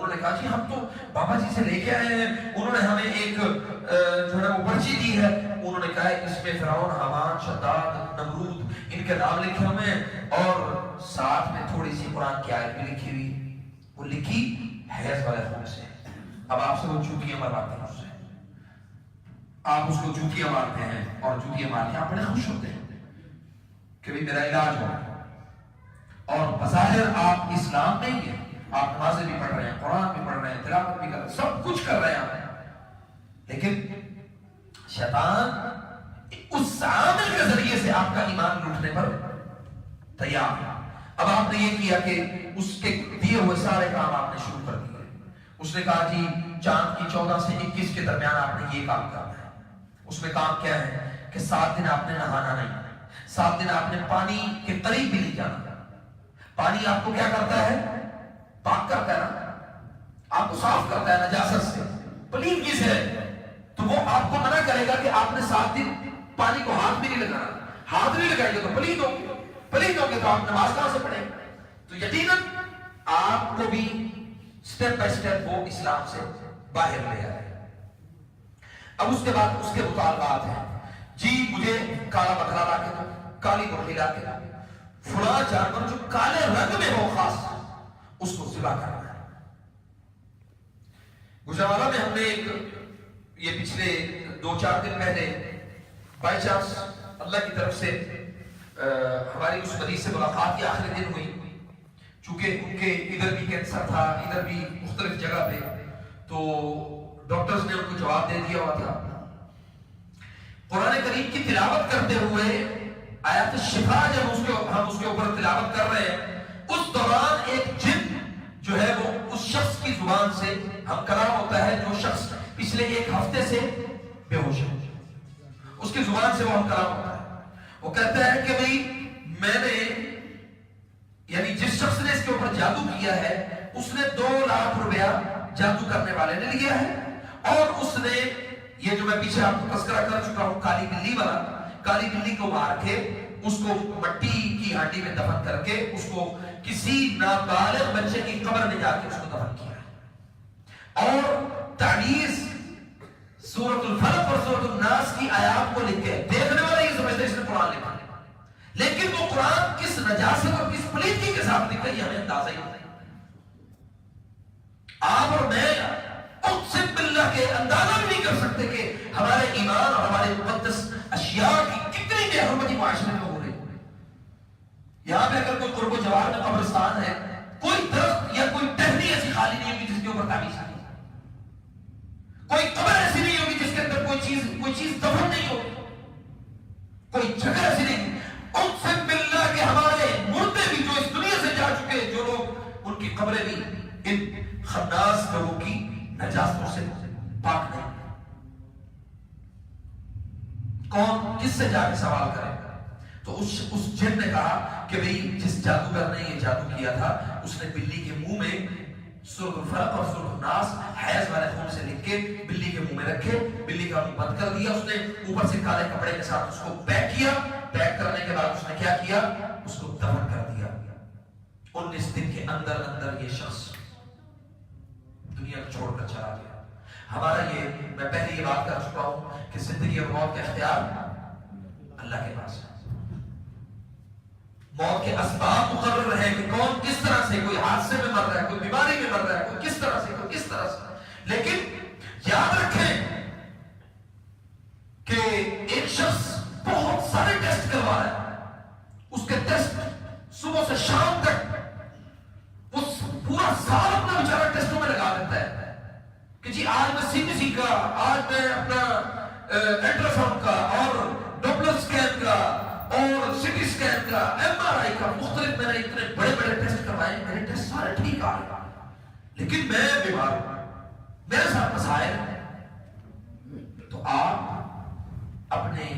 انہوں نے کہا جی ہم تو بابا جی سے لے کے آئے ہیں، انہوں نے ہمیں ایک جو ہے وہ پرچی دی ہے، انہوں نے کہا اس میں فرعون، حامان، شداد، نمرود ان کے نام لکھے ہوئے ہیں اور ساتھ میں تھوڑی سی قرآن کی آیت بھی لکھی ہوئی، وہ لکھی حیض والے خون سے۔ اب آپ سے وہ جوتیاں مرواتے ہیں اس سے، آپ اس کو جوتیاں مارتے ہیں اور جوتیاں مار کے آپ بڑے خوش ہوتے ہیں کہ بھی میرا علاج ہو، اور بظاہر آپ اسلام نہیں ہیں، آپ نمازیں بھی پڑھ رہے ہیں، قرآن بھی پڑھ رہے ہیں، تلاوت بھی کر رہے ہیں، سب کچھ کر رہے ہیں، لیکن شیطان اس عامل کے ذریعے سے آپ کا ایمان لوٹنے پر تیار ہے۔ اب آپ نے یہ کیا کہ اس کے دیے ہوئے سارے کام آپ نے شروع کر دیے۔ اس نے کہا جی چاند کی 14 سے 21 کے درمیان آپ نے یہ کام کرنا ہے۔ اس میں کام کیا ہے کہ 7 دن آپ نے نہانا نہیں، 7 دن آپ نے پانی کے قریب بھی نہیں جانا۔ پانی آپ کو کیا کرتا ہے؟ پاک کرتا ہے نا، آپ کو صاف کرتا ہے نجاست سے، پلیدگی سے، تو وہ آپ کو منع کرے گا کہ آپ نے 7 دن پانی کو ہاتھ بھی نہیں لگانا، ہاتھ نہیں لگائیں گے تو پلید ہوں گے، پلید ہوں گے تو آپ نماز کہاں سے پڑھیں گے؟ تو یقیناً آپ کو بھی سٹیپ بائی سٹیپ وہ اسلام سے باہر لے آئے۔ اب اس کے بعد اس کے مطالبات ہیں، جی مجھے کالا بکرا لا کے دو، کالی مرغی لا کے دو، فلاں جانور جو کالے رنگ میں ہو خاص اس کو ذبح کرنا ہے۔ گجرانوالہ میں ہم نے ایک یہ پچھلے 2-4 دن پہلے بائی چانس اللہ کی طرف سے ہماری اس مریض سے ملاقات کی آخری دن ہوئی، چونکہ ان کے ادھر بھی کینسر تھا، ادھر بھی مختلف جگہ پہ، تو ڈاکٹرز نے ان کو جواب دے دیا ہوا تھا۔ قرآن کریم کی تلاوت کرتے ہوئے آیات شفا جب ہم اس کے اوپر تلاوت کر رہے ہیں، اس دوران ایک جن جو ہے وہ اس شخص کی زبان سے ہم کلام ہوتا ہے، جو شخص پچھلے 1 ہفتے سے بے ہوش ہے، اس کی زبان سے وہ ہم کلام ہوتا ہے۔ وہ کہتا ہے کہ بھئی میں نے، یعنی جس شخص نے اس کے اوپر جادو کیا ہے اس نے 2 لاکھ روپیہ جادو کرنے والے نے لیا ہے، اور اس نے یہ جو میں پیچھے آپ کو تذکرہ کر چکا ہوں کالی بلی والا، کالی بلی کو مار کے اس کو مٹی کی ہانڈی میں دفن کر کے اس کو کسی نابالغ بچے کی قبر میں جا کے اس کو دفن کیا، اور تعویذ سورۃ الفلق اور سورۃ الناس کی آیات کو لکھ کے دیکھنے والے یہ سمجھتے ہیں اس نے قرآن لکھا، لیکن وہ قرآن کس نجاست اور کس پلیدگی کے ساتھ لکھا یہ ہمیں اندازہ ہی نہیں۔ آپ اور میں اقسم باللہ کے اندازہ بھی نہیں کر سکتے کہ ہمارے ایمان اور ہمارے مقدس اشیاء کی کتنی بے حرمتی معاشرے میں ہو رہی ہے۔ یہاں پہ اگر کوئی قرب و جوار میں قبرستان ہے، کوئی درخت یا کوئی ٹہنی ایسی خالی نہیں ہوگی جس کے اوپر تعویذ نہیں، کوئی قبر ایسی نہیں ہوگی جس کے اندر کوئی چیز دفن نہیں ہوگی، کوئی جگہ ایسی نہیں۔ اقسم باللہ کہ ہمارے مردے بھی جو اس دنیا سے جا چکے، جو لوگ ان کی قبریں بھی ان خناس لوگوں کی نجاستوں سے پاک نہیں۔ کون کس سے جا کے سوال کرے؟ تو اس جن نے کہا کہ بھئی جس جادوگر نے یہ جادو کیا تھا اس نے بلی کے منہ میں سورۃ الفلق اور سورۃ الناس حیض والے خون سے لکھ کے بلی کے منہ میں رکھے، بلی کا منہ بند کر دیا، اس نے اوپر سے کالے کپڑے کے ساتھ اس کو پیک کیا، پیک کرنے کے بعد اس نے کیا کیا؟ اس کو دفن کر دیا۔ 19 دن کے اندر اندر یہ شخص دنیا کو چھوڑ کر چلا گیا۔ ہمارا یہ، میں پہلے یہ بات کر چکا ہوں کہ زندگی اور موت کا اختیار اللہ کے پاس ہے۔ موت کے اسباب مقرر ہیں کہ کون کس طرح سے، کوئی حادثے میں مر رہا ہے، کوئی بیماری میں مر رہا ہے، کوئی کس طرح سے، کوئی کس طرح سے، لیکن یاد رکھیں کہ ایک شخص بہت سارے ٹیسٹ کروا رہا ہے، اس کے ٹیسٹ صبح سے شام تک وہ پورا سال اپنا بیچارہ ٹیسٹوں میں لگا دیتا ہے کہ جی آج میں CBC کا، آج میں اپنا الٹرا ساؤنڈ کا اور ڈوپلر سکین کا اور CT سکین کا، MRI کا، مختلف میں نے اتنے بڑے بڑے ٹیسٹ کروائے، میرے ٹیسٹ سارے ٹھیک آ رہے ہیں، لیکن میں بیمار ہوں، میرے ساتھ مسائل ہیں۔ تو آپ اپنے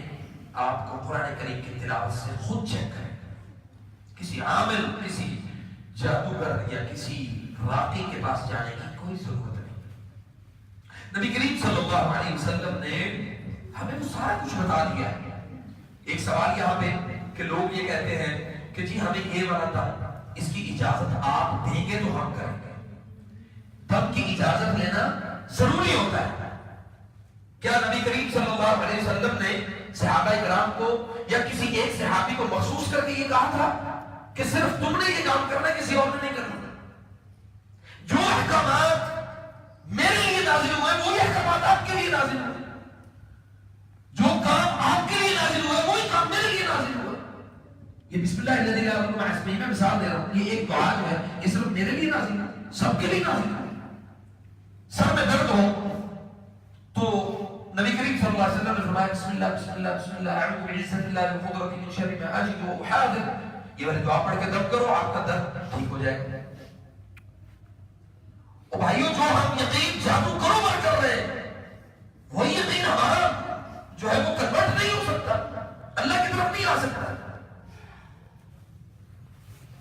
آپ کو قرآن کریم کی تلاوت سے خود چیک کریں، کسی عامل، کسی جادوگر یا کسی راقی کے پاس جانے کی کوئی ضرورت نہیں۔ نبی کریم صلی اللہ علیہ وسلم نے ہمیں وہ سارا کچھ بتا دیا ہے۔ ایک سوال یہاں پہ کہ لوگ یہ کہتے ہیں کہ جی ہمیں یہ والا تھا، اس کی اجازت آپ دیں گے تو ہم کریں گے۔ دم کی اجازت لینا ضروری ہوتا ہے. کیا نبی کریم صلی اللہ علیہ وسلم نے صحابہ کرام کو یا کسی ایک صحابی کو مخصوص کر کے یہ کہا تھا کہ صرف تم نے یہ کام کرنا ہے, کسی اور نے نہیں کرنا؟ جو احکامات میرے لیے نازل ہوئے وہی احکامات آپ کے لیے نازل ہوئے, جو کام آپ کے لیے نازل ہوا وہی کام میرے لیے نازل ہوا. یہ بسم اللہ الذی لا یضر مع اسمہ, میں مثال دے رہا ہوں, یہ ایک دعا جو ہے یہ صرف میرے لیے نازل ہے, سب کے لیے نازل ہے. سر میں درد ہو تو نبی کریم صلی اللہ علیہ وسلم نے فرمایا بسم اللہ بسم اللہ بسم اللہ اعوذ بعزت اللہ من قدرتی من شر ما اجد واحاذر, یہ والی دعا پڑھ کے دم کرو, آپ کا درد ٹھیک ہو جائے گا. اور بھائیوں, جو ہم یقین جادو کرو بر کر رہے ہیں وہی یقین ہمارا جو ہے وہ کنورٹ نہیں ہو سکتا, اللہ کی طرف نہیں آ سکتا.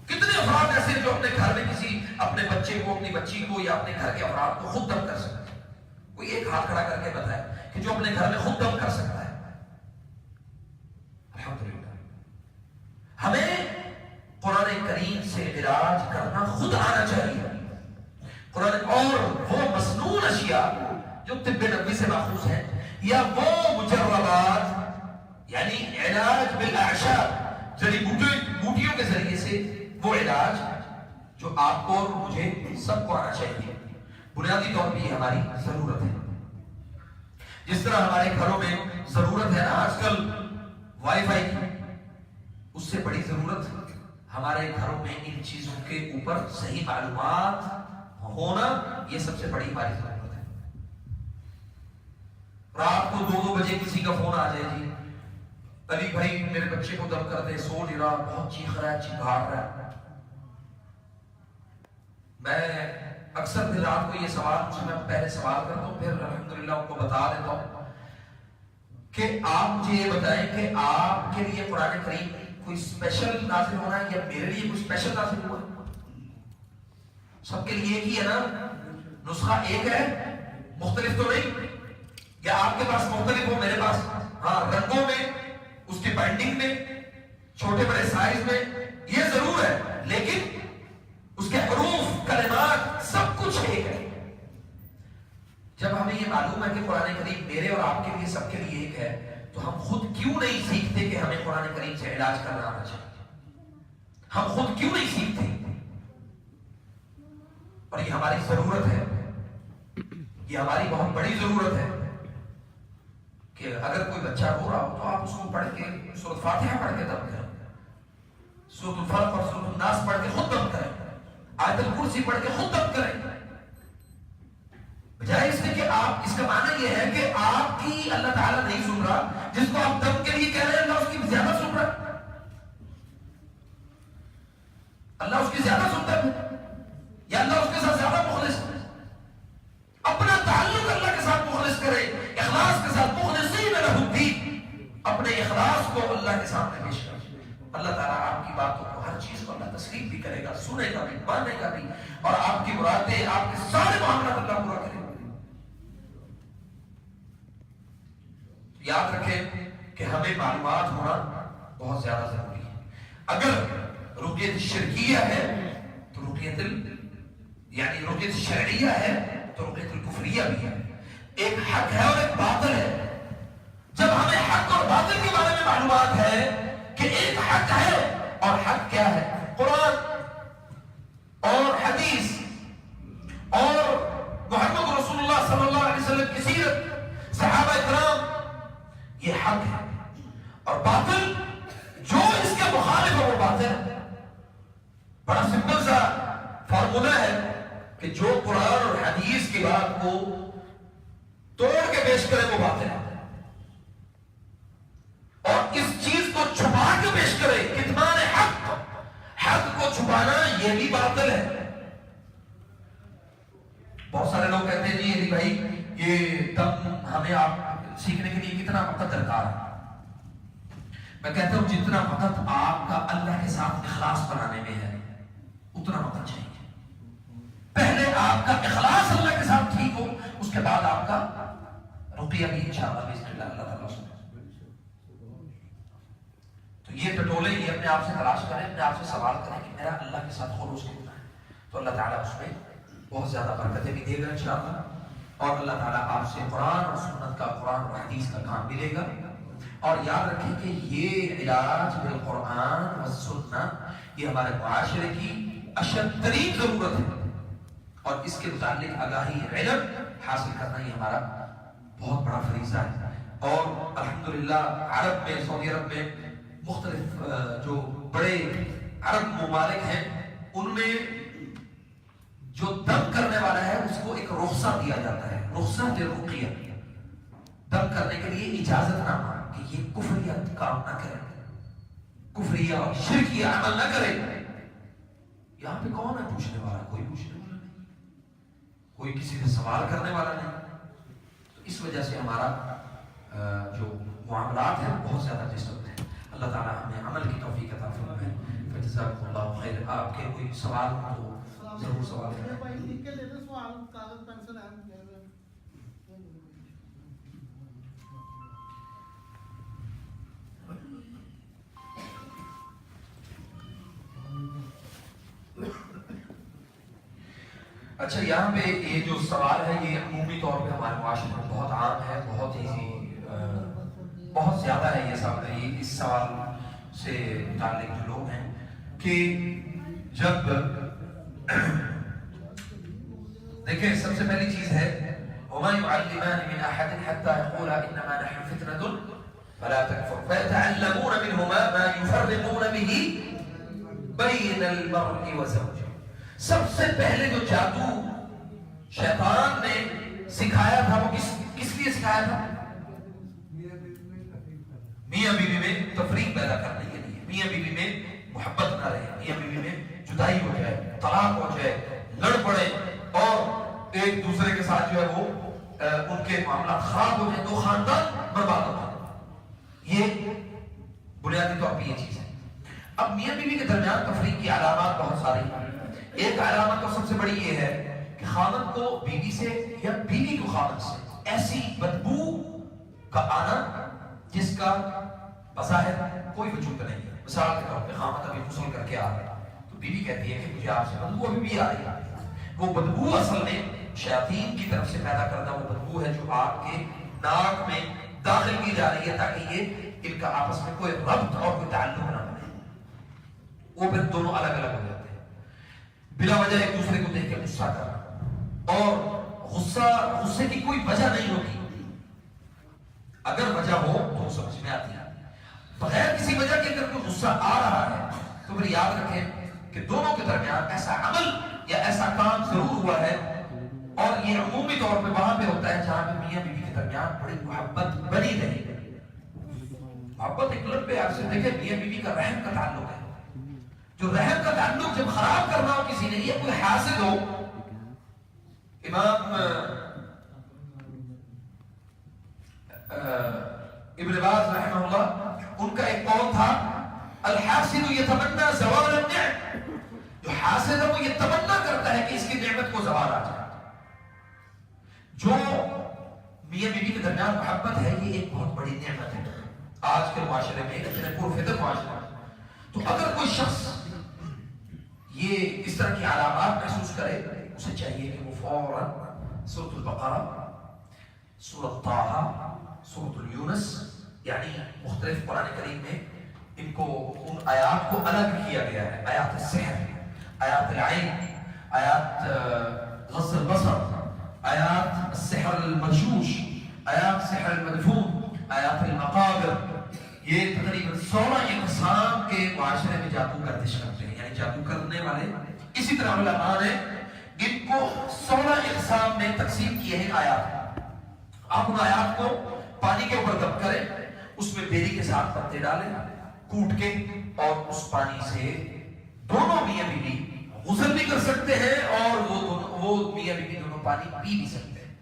کتنے افراد ایسے جو اپنے گھر میں کسی اپنے بچے کو, اپنی بچی کو یا اپنے گھر کے افراد کو خود دم کر سکتے ہیں؟ کوئی ایک ہاتھ کھڑا کر کے بتائے کہ جو اپنے گھر میں خود دم کر سکتا ہے. الحمدللہ. ہمیں قرآن کریم سے علاج کرنا خود آنا چاہیے. قرآن اور وہ مسنون اشیاء جو طب نبوی سے ماخوذ ہیں, یا وہ مجربات یعنی علاج بالاعشاب جڑی بوٹیوں کے ذریعے سے وہ علاج جو آپ کو اور مجھے سب کو آنا چاہیے. بنیادی طور پہ یہ ہماری ضرورت ہے. جس طرح ہمارے گھروں میں ضرورت ہے نا آج کل وائی فائی کی, اس سے بڑی ضرورت ہمارے گھروں میں ان چیزوں کے اوپر صحیح معلومات ہونا, یہ سب سے بڑی ہماری ضرورت ہے. رات کو 2 بجے کسی کا فون آ جائے, جی علی بھائی میرے بچے کو دم کر دے, سو نہیں رہا, بہت چیخ رہا ہے, چنگھاڑ رہا ہے. میں اکثر دن رات کو یہ سوال مجھ سے, میں پہلے سوال کرتا ہوں پھر الحمدللہ ان کو بتا دیتا ہوں کہ آپ مجھے یہ بتائیں کہ آپ کے لیے قرآن کریم کوئی اسپیشل نازل ہونا ہے یا میرے لیے کوئی اسپیشل نازل ہوا؟ سب کے لیے ایک ہی ہے نا, نسخہ ایک ہے, مختلف تو نہیں. یا آپ کے پاس مختلف ہو, میرے پاس ہاں رنگوں میں, اس کی بائنڈنگ میں, چھوٹے بڑے سائز میں, یہ ضرور ہے, لیکن اس کے حروف کلمات سب کچھ ایک ہے. جب ہمیں یہ معلوم ہے کہ قرآن کریم میرے اور آپ کے لیے سب کے لیے ایک ہے, تو ہم خود کیوں نہیں سیکھتے کہ ہمیں قرآن کریم سے علاج کرنا آنا چاہیے؟ ہم خود کیوں نہیں سیکھتے؟ اور یہ ہماری ضرورت ہے, یہ ہماری بہت بڑی ضرورت ہے کہ اگر کوئی بچہ رو رہا ہو تو آپ اس کو پڑھ کے سورۃ فاتحہ پڑھ کے دم کریں, سورۃ الفلق اور سورۃ الناس پڑھ کے خود دم کریں, آیت الکرسی پڑھ کے خود دم کریں. بجائے اس نے کہ آپ, اس کا معنی یہ ہے کہ آپ کی اللہ تعالیٰ نہیں سن رہا, جس کو آپ دم کے لیے کہہ رہے ہیں اللہ اس کی زیادہ سن رہا ہے, اللہ اس کی زیادہ سنتا ہے, یا اللہ اس کے ساتھ زیادہ مخلص ہے. اپنا تعلق اللہ کے ساتھ مخلص کرے, اخلاص کے ساتھ, مخلصین لہ الدین, اپنے اخلاص کو اللہ کے سامنے پیش کرے. اللہ تعالیٰ آپ کی باتوں کو, ہر چیز کو اللہ تسلیم بھی کرے گا, سنے گا بھی, مانے گا بھی, اور آپ کی مرادیں, آپ کے سارے معاملات اللہ پورا کرے گا. یاد رکھیں کہ ہمیں معلومات ہونا بہت زیادہ ضروری ہے. اگر رقیت شرکیہ ہے تو رقیت یعنی رقیت شرعیہ ہے تو رقیت الکفریہ بھی ہے. ایک حق ہے اور ایک باطل ہے. جب ہمیں حق اور باطل کے بارے میں معلومات ہے کہ ایک حق ہے, اور حق کیا ہے؟ قرآن اور حدیث اور محمد رسول اللہ صلی اللہ علیہ وسلم کی سیرت, صحابہ کرام, یہ حق ہے. اور باطل جو اس کے مخالف ہے وہ باطل ہے. بڑا سمپل سا فارمولہ ہے کہ جو قرآن اور حدیث کی بات کو توڑ کے پیش کرے وہ باطل ہے, اور اس چیز کو چھپا کے پیش کرے, کتمان حق, حق کو چھپانا یہ بھی باطل ہے. بہت سارے لوگ کہتے ہیں جی علی بھائی یہ دم ہمیں آپ سیکھنے کے لیے کتنا وقت درکار ہے؟ میں کہتا ہوں جتنا وقت آپ کا اللہ کے ساتھ اخلاص بنانے میں ہے اتنا وقت چاہیے. پہلے آپ کا اخلاص اللہ کے ساتھ ٹھیک ہو, اس کے بعد آپ کا رقیہ بھی انشاءاللہ باذن اللہ اللہ تعالیٰ سنے. تو یہ ٹٹولے یہ اپنے آپ سے تلاش کریں, اپنے آپ سے سوال کریں کہ میرا اللہ کے ساتھ خلوص کتنا ہے, تو اللہ تعالیٰ اس میں بہت زیادہ برکتیں بھی دے گا انشاءاللہ، اور اللہ تعالیٰ آپ سے قرآن اور سنت کا، قرآن اور حدیث کا کام بھی لے گا. اور یاد رکھیں کہ یہ علاج بالقرآن و سنت یہ ہمارے معاشرے کی اشد ترین ضرورت ہے، اور اس کے متعلق آگاہی، علم حاصل کرنا یہ ہمارا بہت بڑا فریضہ ہے. اور الحمدللہ عرب میں، سعودی عرب میں مختلف جو بڑے عرب ممالک ہیں ان میں جو دم کرنے والا ہے اس کو ایک رخصہ دیا جاتا ہے، رخصہ رقیہ، دم کرنے کے لیے اجازت نامہ کہ یہ کفریہ کام نہ کرے، کفریہ اور شرکیہ عمل نہ کرے. یہاں پہ کون ہے پوچھنے والا؟ کوئی پوچھنے والا نہیں، کوئی کسی سے سوال کرنے والا نہیں. تو اس وجہ سے ہمارا جو معاملات ہیں بہت زیادہ ڈسٹرب ہیں. اللہ تعالیٰ ہمیں عمل کی توفیق عطا فرمائے. فجزاکم اللہ خیر. آپ کے کوئی سوال ہو تو ضرور سوال کریں. اچھا، یہاں پہ یہ جو سوال ہے یہ عمومی طور پہ ہمارے معاشرے میں بہت عام ہے، بہت ہی بہت زیادہ ہے. یہ سوال، اس سوال سے متعلق جو لوگ ہیں کہ جب دیکھیں سب سے پہلی چیز ہے وَمَا يُعَلِّمَانِ مِنْ أَحَدٍ حَتَّى يَقُولَا إِنَّمَا نَحْنُ فِتْنَةٌ فَلَا تَكْفُرْ فَيَتَعَلَّمُونَ مِنْهُمَا مَا يُفَرِّقُونَ بِهِ بَيْنَ الْمَرْءِ وَزَوْجِهِ. سب سے پہلے جو جادو شیطان نے سکھایا تھا وہ کس لیے سکھایا تھا؟ میاں بیوی میں تفریق پیدا کرنے کے لیے. میاں بیوی میں محبت نہ رہے، میاں بیوی میں جدائی ہو جائے، طلاق ہو جائے، لڑ پڑے اور ایک دوسرے کے ساتھ جو ہے وہ ان کے معاملات خراب ہو جائے تو خاندان برباد ہو جائے. یہ بنیادی طور پہ یہ چیز ہے. اب میاں بیوی کے درمیان تفریق کی علامات بہت ساری ہیں. ایک علامت تو سب سے بڑی یہ ہے کہ خاوند کو بیوی سے یا بیوی کو خاوند سے ایسی بدبو کا آنا جس کا بظاہر کوئی وجود نہیں ہے. مثال کے طور پہ خاوند ابھی غسل کر کے آ رہا ہے تو بیوی کہتی ہے کہ مجھے آپ سے بدبو ابھی بھی آ رہی ہے. وہ بدبو اصل میں شیاطین کی طرف سے پیدا کردہ وہ بدبو ہے جو آپ کے ناک میں داخل کی جا رہی ہے تاکہ یہ ان کا آپس میں کوئی ربط اور کوئی تعلق نہ بنے. وہ پھر دونوں الگ الگ ہو جاتے ہیں بلا وجہ ایک دوسرے کو دیکھ کے غصہ کرنا، اور غصے کی کوئی وجہ نہیں ہوتی. اگر وجہ ہو تو سمجھ میں آتی ہے، بغیر کسی وجہ کے اگر کوئی غصہ آ رہا ہے تو پھر یاد رکھیں کہ دونوں کے درمیان ایسا عمل یا ایسا کام ضرور ہوا ہے. اور یہ عمومی طور پہ وہاں پہ ہوتا ہے جہاں پہ میاں بیوی کے درمیان بڑی محبت بنی رہی. محبت ایک لمبے عرصے سے دیکھیں میاں بیوی کا رحم کا تعلق ہے. جو رحم کا تعلق جب خراب کرنا ہو کسی نے، یہ کوئی حاسد ہو. امام ابن باز رحمہ اللہ ان کا ایک قول تھا الحاسد یتمنى زوال النعم. جو حاسد ہے وہ یہ تمنا کرتا ہے کہ اس کی نعمت کو زوال آ جائے. جو میاں بیوی کے درمیان محبت ہے یہ ایک بہت بڑی نعمت ہے آج کے معاشرے میں، اتنے پرفتن معاشرے میں. تو اگر کوئی شخص یہ اس طرح کی علامات محسوس کرے اسے چاہیے کہ وہ فوراً سورۃ البقرہ، سورۃ طٰہٰ، سورۃ یونس یعنی مختلف قرآن کریم میں ان کو ان آیات کو الگ کیا گیا ہے. آیات السحر، آیات العین، آیات غض البصر، آیات السحر المغشوش، آیات سحر المدفون، آیات المقابر. یہ تقریباً 16 اقسام کے معاشرے میں جادو گردش کرتے ہیں، یعنی جادو کرنے والے. اسی طرح علماء نے ان کو 16 اقسام میں تقسیم کیے ہیں آیات. آپ ان آیات کو پانی کے اوپر دم کریں، اس میں بیری کے ساتھ پتے ڈالیں کوٹ کے، اور اس پانی سے دونوں میاں بیوی غسل بھی کر سکتے ہیں اور وہ میاں بیوی دونوں پانی پی بھی سکتے ہیں.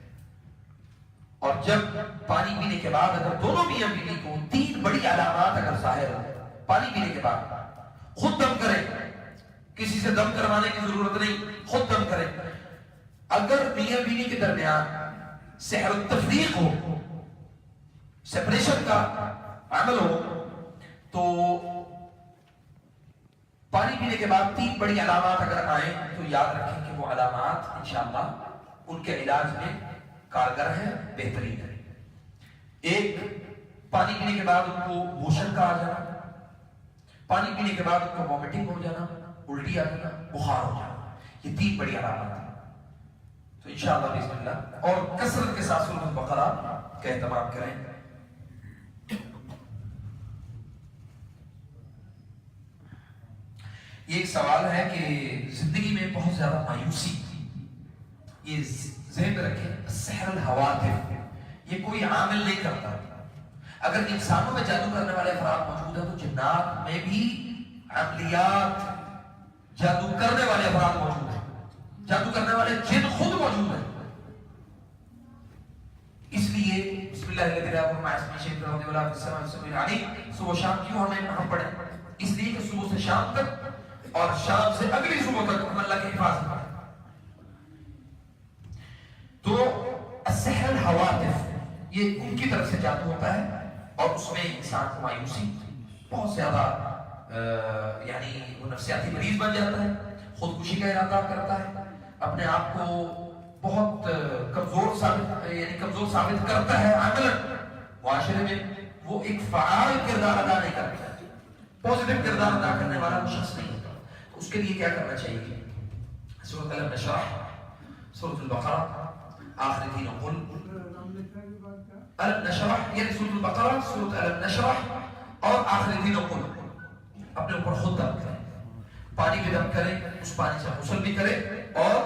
اور جب پانی پینے کے بعد اگر دونوں میاں بیوی کو 3 بڑی علامات اگر ظاہر ہو، پانی پینے کے بعد خود دم کریں، کسی سے دم کروانے کی ضرورت نہیں، خود دم کریں. اگر میاں بیوی کے درمیان سحر التفریق ہو، سیپریشن کا عمل ہو، تو پانی پینے کے بعد 3 بڑی علامات اگر آئیں تو یاد رکھیں کہ وہ علامات انشاءاللہ ان کے علاج میں کارگر ہے، بہترین ہے۔ ایک، پانی پینے کے بعد ان کو موشن کا آ جانا، پانی پینے کے بعد ان کو وامٹنگ ہو جانا، الٹی آ جانا، بخار ہو جانا، یہ 3 بڑی علامات ہیں۔ تو انشاءاللہ بسم اللہ، اور کثرت کے ساتھ سورۃ البقرہ کا اہتمام کریں۔ یہ ایک سوال ہے کہ زندگی میں بہت زیادہ مایوسی، یہ ذہن میں رکھیں، سحر الحوادث یہ کوئی عامل نہیں کرتا۔ اگر انسانوں میں جادو کرنے والے افراد موجود ہیں تو جنات میں بھی عملیات جادو کرنے والے افراد موجود ہیں، جادو کرنے والے جن خود موجود ہیں۔ اس لیے بسم اللہ الذی لا یضر مع اسمہ شیء فی الارض ولا فی السماء السمیع العلیم، صبح و شام کیوں ہم پڑھیں؟ اس لیے کہ صبح سے شام تک اور شام سے اگلی صبح تک ہم اللہ کی حفاظت کریں۔ تو السحر الحوادث یہ ان کی طرف سے جادو ہوتا ہے، اور اس میں انسان کو مایوسی، بہت زیادہ یعنی وہ نفسیاتی مریض بن جاتا ہے، خودکشی کا ارادہ کرتا ہے، اپنے آپ کو بہت کمزور ثابت کرتا ہے عملاً، معاشرے میں وہ ایک فعال کردار ادا نہیں کرتا، پوزیٹو کردار ادا کرنے والا وہ شخص نہیں ہوتا۔ تو اس کے لیے کیا کرنا چاہیے؟ سورۃ الم نشرح، سورۃ البقرہ، آخری 3 قل الم نشرح، یعنی سورۃ البقرہ، سورۃ الم نشرح اور آخری 3 قل اپنے اوپر خود دم کریں، پانی میں دم کریں، اس پانی سے غسل بھی کریں اور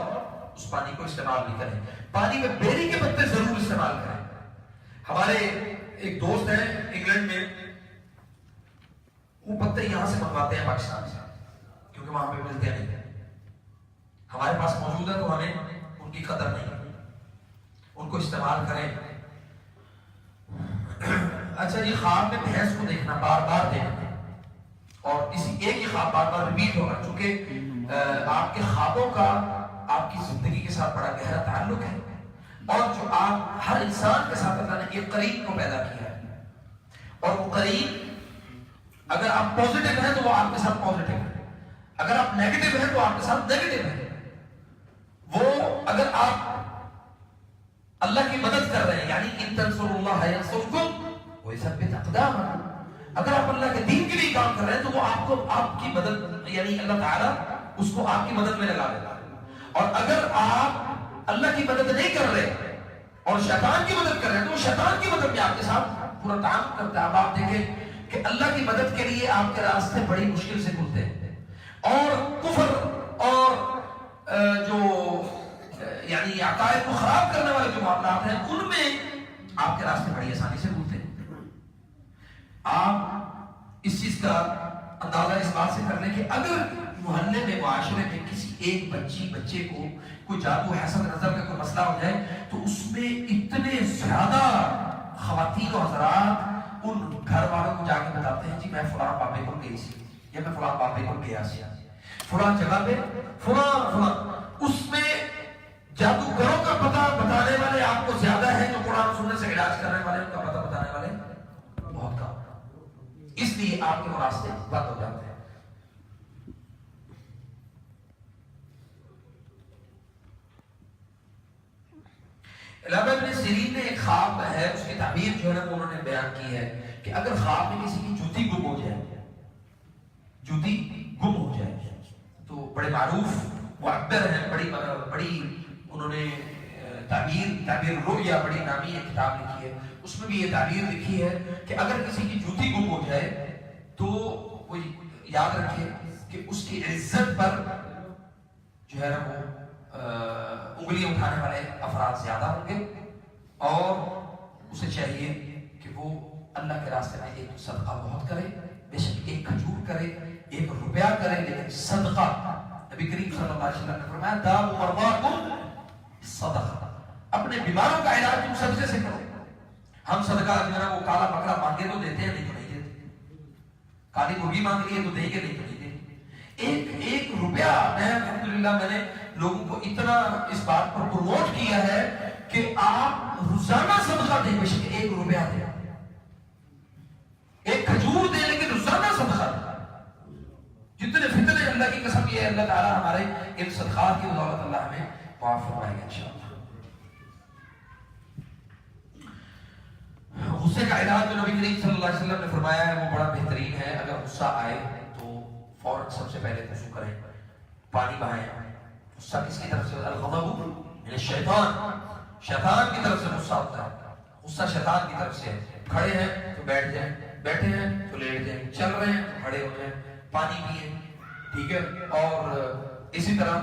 اس پانی کو استعمال بھی کریں۔ پانی میں بیری کے پتے ضرور استعمال کریں۔ ہمارے ایک دوست ہیں انگلینڈ میں، وہ پتے یہاں سے منگواتے ہیں پاکستان سے، کیونکہ وہاں پہ ملتے نہیں، ہمارے پاس موجود ہے تو ہمیں ان کی قدر نہیں، ان کو استعمال کریں۔ اچھا جی، خواب میں بھینس کو دیکھنا، بار بار دیکھنا، اور کسی ایک ہی خواب بار بار ریپیٹ ہوگا، چونکہ آپ کے خوابوں کا آپ کی زندگی کے ساتھ بڑا گہرا تعلق ہے، اور جو آپ ہر انسان کے ساتھ اللہ نے ایک قرین کو پیدا کیا ہے، اور وہ قرین اگر آپ پوزیٹو ہیں تو وہ آپ کے ساتھ پوزیٹو ہے، اگر آپ نیگیٹو ہیں تو آپ کے ساتھ نیگیٹو ہے۔ وہ اگر آپ اللہ کی مدد کر رہے ہیں، یعنی ان تنصروا اللہ ینصرکم ویثبت اقدامکم، اگر آپ اللہ کے دین کے لیے کام کر رہے ہیں تو وہ آپ کو آپ کی مدد، یعنی اللہ تعالیٰ اس کو آپ کی مدد میں لگا دیتا ہے، اور اگر آپ اللہ کی مدد نہیں کر رہے اور شیطان کی مدد کر رہے ہیں تو وہ شیطان کی مدد میں آپ کے ساتھ پورا تعامل کرتا ہے۔ اب آپ دیکھیں کہ اللہ کی مدد کے لیے آپ کے راستے بڑی مشکل سے کھلتے ہیں، اور کفر اور جو یعنی عقائد کو خراب کرنے والے جو معاملات ہیں ان میں آپ کے راستے بڑی آسانی سے کھلتے ہیں۔ آپ اس چیز کا اندازہ اس بات سے کر لیں کہ اگر محلے میں، معاشرے میں کسی ایک بچے کو کوئی جادو حسد نظر کا کوئی مسئلہ ہو جائے تو اس میں اتنے زیادہ خواتین و حضرات ان گھر والوں کو جا کے بتاتے ہیں، جی میں فلاں بابے کو گئی سی، یا میں فلاں بابے کو گیا سی، فلاں جگہ پہ فلاں، اس میں جادوگروں کا پتہ بتانے والے آپ کو زیادہ ہیں جو قرآن سننے سے علاج کرنے والے، ان کا پتہ بتانے والے بہت کم، اس لیے آپ کے راستے بند ہو جاتے ہیں۔ علامہ ابن سیرین نے ایک خواب ہے، اس کی تعبیر جو ہے انہوں نے بیان کی ہے کہ اگر خواب میں کسی کی جوتی گم ہو جائے، جوتی گم ہو جائے، تو بڑے معروف معبر ہیں، بڑی انہوں نے تعبیر رؤیا بڑی نامی ایک کتاب لکھی ہے، اس میں بھی یہ تعبیر لکھی ہے کہ اگر کسی کی جوتی گم ہو جائے تو وہ یاد رکھے کہ اس کی عزت پر جو ہے نا وہ انگلیاں اٹھانے والے افراد زیادہ ہوں گے، اور اسے چاہیے کہ وہ اللہ کے راستے میں ایک صدقہ بہت کرے، بے شک ایک کھجور کرے، 1 روپیہ کرے، لیکن صدقہ، نبی کریم صلی اللہ علیہ وسلم نے فرمایا داؤ مرضاکم صدقہ، اپنے بیماروں کا علاج تم صدقے سے کرو۔ ہم صدقہ جو ہے وہ کالا بکرا مانگے تو دیتے ہیں، نہیں تو نہیں دیتے، کالی مرغی مانگ لیے تو دیں گے، نہیں تو نہیں دیتے۔ ایک روپیہ، میں الحمدللہ میں نے لوگوں کو اتنا اس بات پر پروموٹ کیا ہے کہ آپ روزانہ صدقہ دیں، بے شک 1 روپیہ دیں، 1 کھجور دیں، لیکن روزانہ صدقہ دیں۔ جتنے فتنے کہ اللہ تعالیٰ ہمارے ان صدقات کی بدولت اللہ ہمیں معاف فرمائے گا انشاءاللہ۔ غصے کا علاج جو نبی کریم صلی اللہ علیہ وسلم نے فرمایا ہے وہ بڑا بہترین ہے۔ اگر غصہ آئے تو فوراً سب سے پہلے وضو کریں، پانی بہائیں۔ غصہ کس کی طرف سے؟ الغضب من الشیطان، شیطان کی طرف سے غصہ ہوتا ہے۔ غصہ شیطان کی طرف سے ہے۔ کھڑے ہیں تو بیٹھ جائیں، بیٹھے ہیں تو لیٹ جائیں، چل رہے ہیں تو کھڑے ہو جائیں، پانی پئیں، ٹھیک ہے؟ اور اسی طرح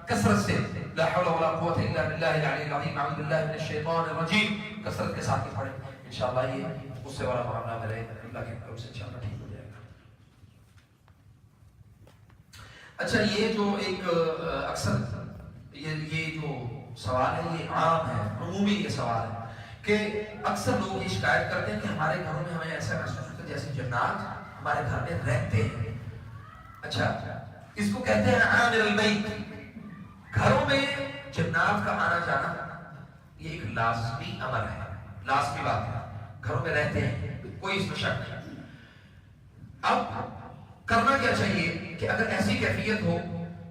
کثرت سے لا حول ولا قوت الا باللہ العلی العظیم اعوذ باللہ من الشیطان الرجیم کثرت کے ساتھ پڑھیں۔ انشاءاللہ یہ غصے والا معاملہ میرے اللہ کے کرم سے انشاءاللہ ٹھیک ہو جائے گا۔ اچھا، یہ جو ایک اکثر یہ جو سوال ہے یہ عام ہے، عمومی یہ سوال ہے کہ اکثر لوگ یہ شکایت کرتے ہیں کہ ہمارے گھروں میں ہمیں ایسا محسوس ہوتا ہے جیسے جنات ہمارے گھر میں رہتے ہیں۔ اچھا، اس کو کہتے ہیں عامر البیت۔ گھروں میں جنات کا آنا جانا یہ ایک لازمی امر ہے، لازمی بات ہے، گھروں میں رہتے ہیں، کوئی اس میں شک نہیں۔ اب کرنا کیا چاہیے کہ اگر ایسی کیفیت ہو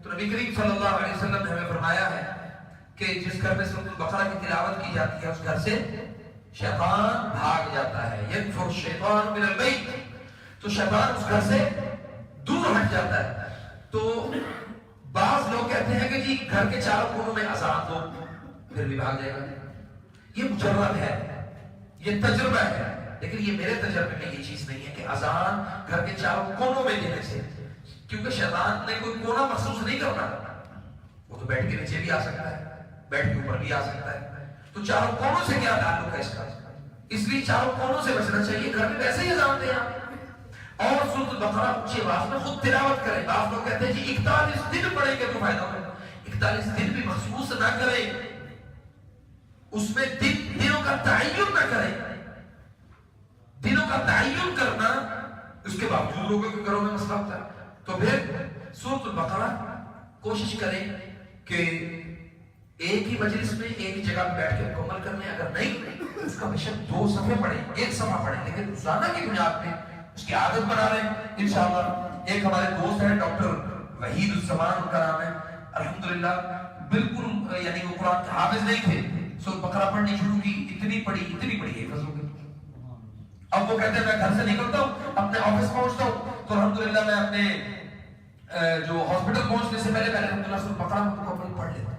تو نبی کریم صلی اللہ علیہ وسلم نے ہمیں فرمایا ہے کہ جس گھر میں سورۃ البقرہ کی تلاوت کی جاتی ہے اس گھر سے شیطان بھاگ جاتا ہے۔ یکفر الشیطان من البیت، تو شیطان اس گھر سے دور ہٹ جاتا ہے۔ تو بعض لوگ کہتے ہیں کہ جی گھر کے چاروں کونوں میں اذان دو پھر بھی بھاگ جائے گا۔ یہ مجرب ہے، یہ تجربہ ہے، لیکن یہ میرے تجربے میں یہ چیز نہیں ہے کہ اذان گھر کے چاروں کونوں میں دینے سے، کیونکہ شیطان نے کوئی کونا محسوس نہیں کرنا، وہ تو بیٹھ کے نیچے بھی آ سکتا ہے، بیٹھ کے اوپر بھی آ سکتا ہے، تو چاروں کونوں سے کیا تعلق ہے اس کا؟ اس لیے چاروں کونوں سے بچنا چاہیے۔ گھر میں ویسے ہی اذان دیں آپ، اور سورۃ البقرہ اونچی آواز میں خود تلاوت کریں۔ بعض لوگ کہتے ہیں جی 41 دن پڑھیں گے تو فائدہ ہوگا۔ 41 دن بھی محسوس نہ کریں، اس میں دنوں کا تعین نہ کریں۔ دنوں کا تعین کرنا اس کے باوجود لوگوں کے گھروں میں مسئلہ ہوتا ہے، تو پھر سورۃ البقرہ کوشش کریں کہ ایک ہی مجلس میں ایک ہی جگہ پہ بیٹھ کے مکمل کر لیں۔ اگر نہیں اس کا بے شک 2 صفحے پڑھیں، 1 صفحہ پڑھیں، لیکن روزانہ کی بنیاد پہ اس کی عادت بنا لیں انشاءاللہ۔ ایک ہمارے دوست ہیں ڈاکٹر وحید الزمان ان کا نام ہے، الحمدللہ بالکل یعنی وہ قرآن کے حافظ نہیں تھے، سورۃ بقرہ پڑھنی شروع کی، اتنی پڑھی حفظ ہو گئی۔ اب وہ کہتے ہیں میں گھر سے نکلتا ہوں، اپنے آفس پہنچتا ہوں تو الحمدللہ میں اپنے جو ہاسپٹل پہنچنے سے پہلے الحمدللہ سورۃ بقرہ مکمل پڑھ لیتا ہوں۔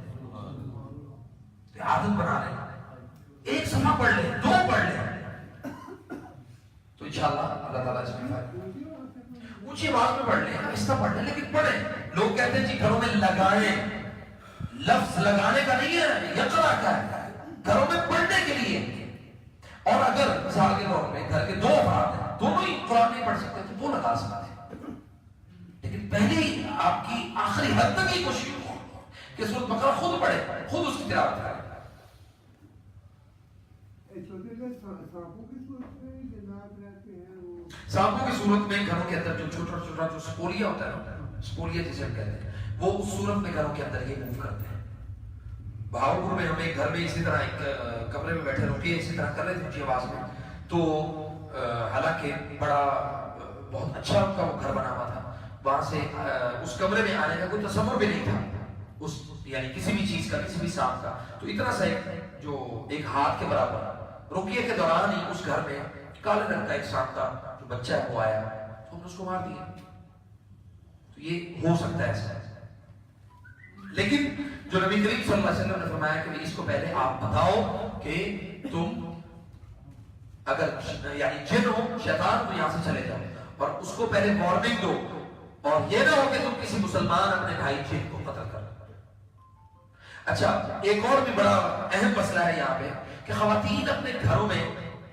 عادت بنا لیں، 1 صفحہ پڑھ لیں، 2 پڑھ لیں، تو انشاءاللہ اللہ تعالیٰ اس میں فائدہ۔ اونچی آواز میں پڑھ لیں، آہستہ پڑھ لیں، لیکن پڑھیں۔ لوگ کہتے ہیں جی گھروں میں لگائیں، لفظ لگانے کا نہیں ہے، یقرا کا ہے، گھروں میں پڑھنے کے لیے۔ اور اگر مثال کے طور پہ گھر کے 2 افراد ہیں، دونوں ہی قرآن نہیں پڑھ سکتے تو وہ لگا سکتے ہیں، لیکن پہلے ہی آپ کی آخری حد تک یہ کوشش ہو کہ سورۃ بقرہ خود پڑھے، خود اس کی تلاوت کرے۔ سانپوں کی صورت میں گھروں کے اندر جو چھوٹا چھوٹا جو سپولیا ہوتا ہے نا، سپولیا جسے ہم کہتے ہیں، وہ اس صورت میں گھروں کے اندر یہ موو کرتے ہیں۔ بہاولپور میں ہم ایک گھر میں اسی طرح ایک کمرے میں بیٹھے رکے اسی طرح کر رہے تھے اونچی آواز میں، تو حالانکہ بڑا بہت اچھا ان کا وہ گھر بنا ہوا تھا، وہاں سے اس کمرے میں آنے کا کوئی تصور بھی نہیں تھا، اس یعنی کسی بھی چیز کا، کسی بھی سانپ کا، تو اتنا سا جو ایک ہاتھ کے برابر رکیے کے دوران ہی اس گھر میں کالے رنگ کا ایک سانپ کا جو بچہ ہے وہ آیا، تو ہم نے اس کو مار دیا۔ تو یہ ہو سکتا ہے ایسا، لیکن جو نبی کریم صلی اللہ علیہ وسلم نے فرمایا کہ اس کو پہلے آپ بتاؤ کہ تم اگر یعنی جن ہو شیطان تو یہاں سے چلے جاؤ، اور اس کو پہلے وارننگ دو، اور یہ نہ ہو کہ تم کسی مسلمان اپنے بھائی جن کو قتل کرو۔ اچھا، ایک اور بھی بڑا اہم مسئلہ ہے یہاں پہ کہ خواتین اپنے گھروں میں،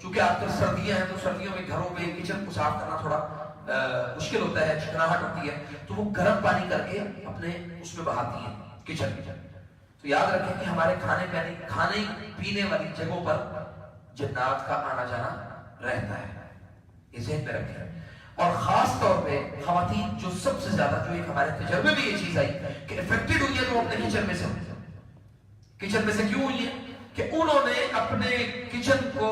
چونکہ آج کل سردیاں ہیں تو سردیوں میں گھروں میں کچن کو صاف کرنا تھوڑا مشکل ہوتا ہے، چکناہٹ ہوتی ہے، تو وہ گرم پانی کر کے اپنے اس میں بہاتی ہیں کچن۔ تو یاد رکھیں کہ ہمارے کھانے پینے والی جگہوں پر جنات کا آنا جانا رہتا ہے، یہ ذہن میں رکھیں۔ اور خاص طور پہ خواتین جو سب سے زیادہ، جو ایک ہمارے تجربے میں یہ چیز آئی کہ افیکٹڈ ہوئی ہے، تو اپنے کچن میں سے کیوں ہوئی ہے کہ انہوں نے اپنے کچن کو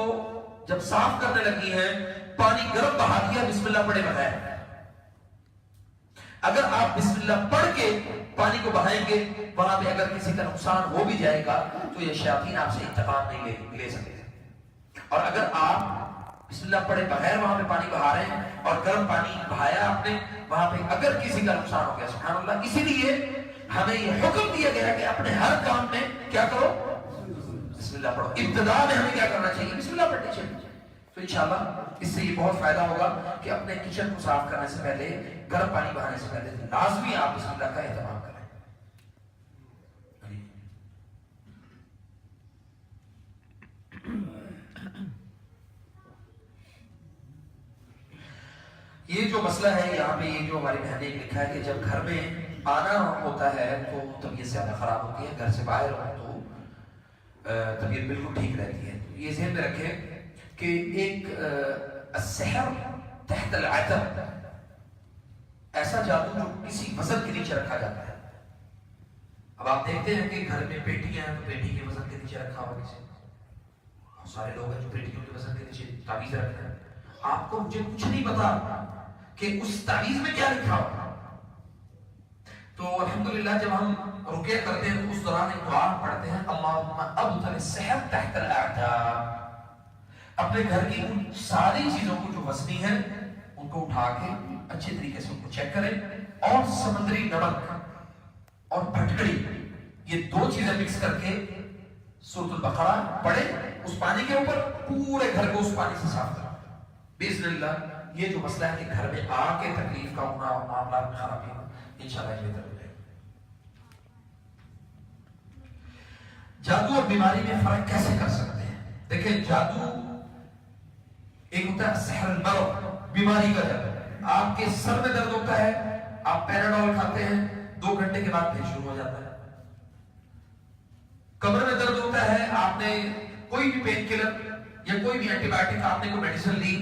جب صاف کرنے لگی ہیں پانی گرم بہا دیا بسم اللہ پڑھے بغیر۔ اگر آپ بسم اللہ پڑھ کے پانی کو بہائیں گے، وہاں پہ اگر کسی کا نقصان ہو بھی جائے گا تو یہ شیاطین آپ سے انتقام نہیں لے سکتے۔ اور اگر آپ بسم اللہ پڑھے بغیر وہاں پہ پانی بہا رہے ہیں اور گرم پانی بہایا آپ نے، وہاں پہ اگر کسی کا نقصان ہو گیا، سبحان اللہ، اسی لیے ہمیں یہ حکم دیا گیا کہ اپنے ہر کام میں کیا کرو؟ بسم اللہ پڑھو۔ ابتدا میں ہمیں کیا کرنا چاہیے؟ بسم اللہ پڑھنی چاہیے۔ تو انشاءاللہ اس سے یہ بہت فائدہ ہوگا کہ اپنے کچن کو صاف کرنے سے پہلے، گرم پانی بہانے سے پہلے لازمی آپ بسم اللہ کا اہتمام کریں۔ یہ جو مسئلہ ہے یہاں پہ، یہ جو ہماری بہن نے لکھا ہے کہ جب گھر میں آنا ہوتا ہے تو طبیعت زیادہ خراب ہوتی ہے، گھر سے باہر ہو تو طبیعت بالکل ٹھیک رہتی ہے۔ یہ ذہن میں رکھیں کہ ایک السحر تحت العتب، ایسا جادو جو کسی وزن کے نیچے رکھا جاتا ہے۔ اب آپ دیکھتے ہیں کہ گھر میں پیٹیاں ہیں تو پیٹی کے وزن کے نیچے رکھا ہوا کسی، بہت سارے لوگ ہیں جو پیٹیوں کے وزن کے نیچے تعویذ رکھتے ہیں۔ آپ کو مجھے کچھ نہیں پتا کہ اس تعویذ میں کیا لکھا ہوا۔ تو الحمدللہ جب ہم رقیہ کرتے ہیں تو اس دوران ایک دعا پڑھتے ہیں، اللہم ابطل السحر تحت الاعتاب۔ اپنے گھر کی ان ساری چیزوں کو جو وزنی ہے ان کو اٹھا کے اچھے طریقے سے ان کو چیک کریں، اور سمندری نمک اور بھٹکڑی، یہ دو چیزیں مکس کر کے سورۃ البقرہ پڑھیں اس پانی کے اوپر، پورے گھر کو اس پانی سے صاف کریں باذن اللہ۔ یہ جو مسئلہ ہے کہ گھر میں آ کے تکلیف کا ہونا اور معاملات میں خرابی ہونا، انشاءاللہ یہ بہتر ہو جائے گا۔ جادو اور بیماری میں فرق کیسے کر سکتے ہیں؟ دیکھیں، جادو ایک ہوتا ہے سحر المرض، بیماری کا جادو۔ آپ کے سر میں درد ہوتا ہے، آپ پیراڈول کھاتے ہیں، 2 گھنٹے کے بعد پھر شروع ہو جاتا ہے۔ کمر میں درد ہوتا ہے، آپ نے کوئی بھی پین کلر یا کوئی بھی اینٹی بایوٹک، آپ نے کوئی میڈیسن لی،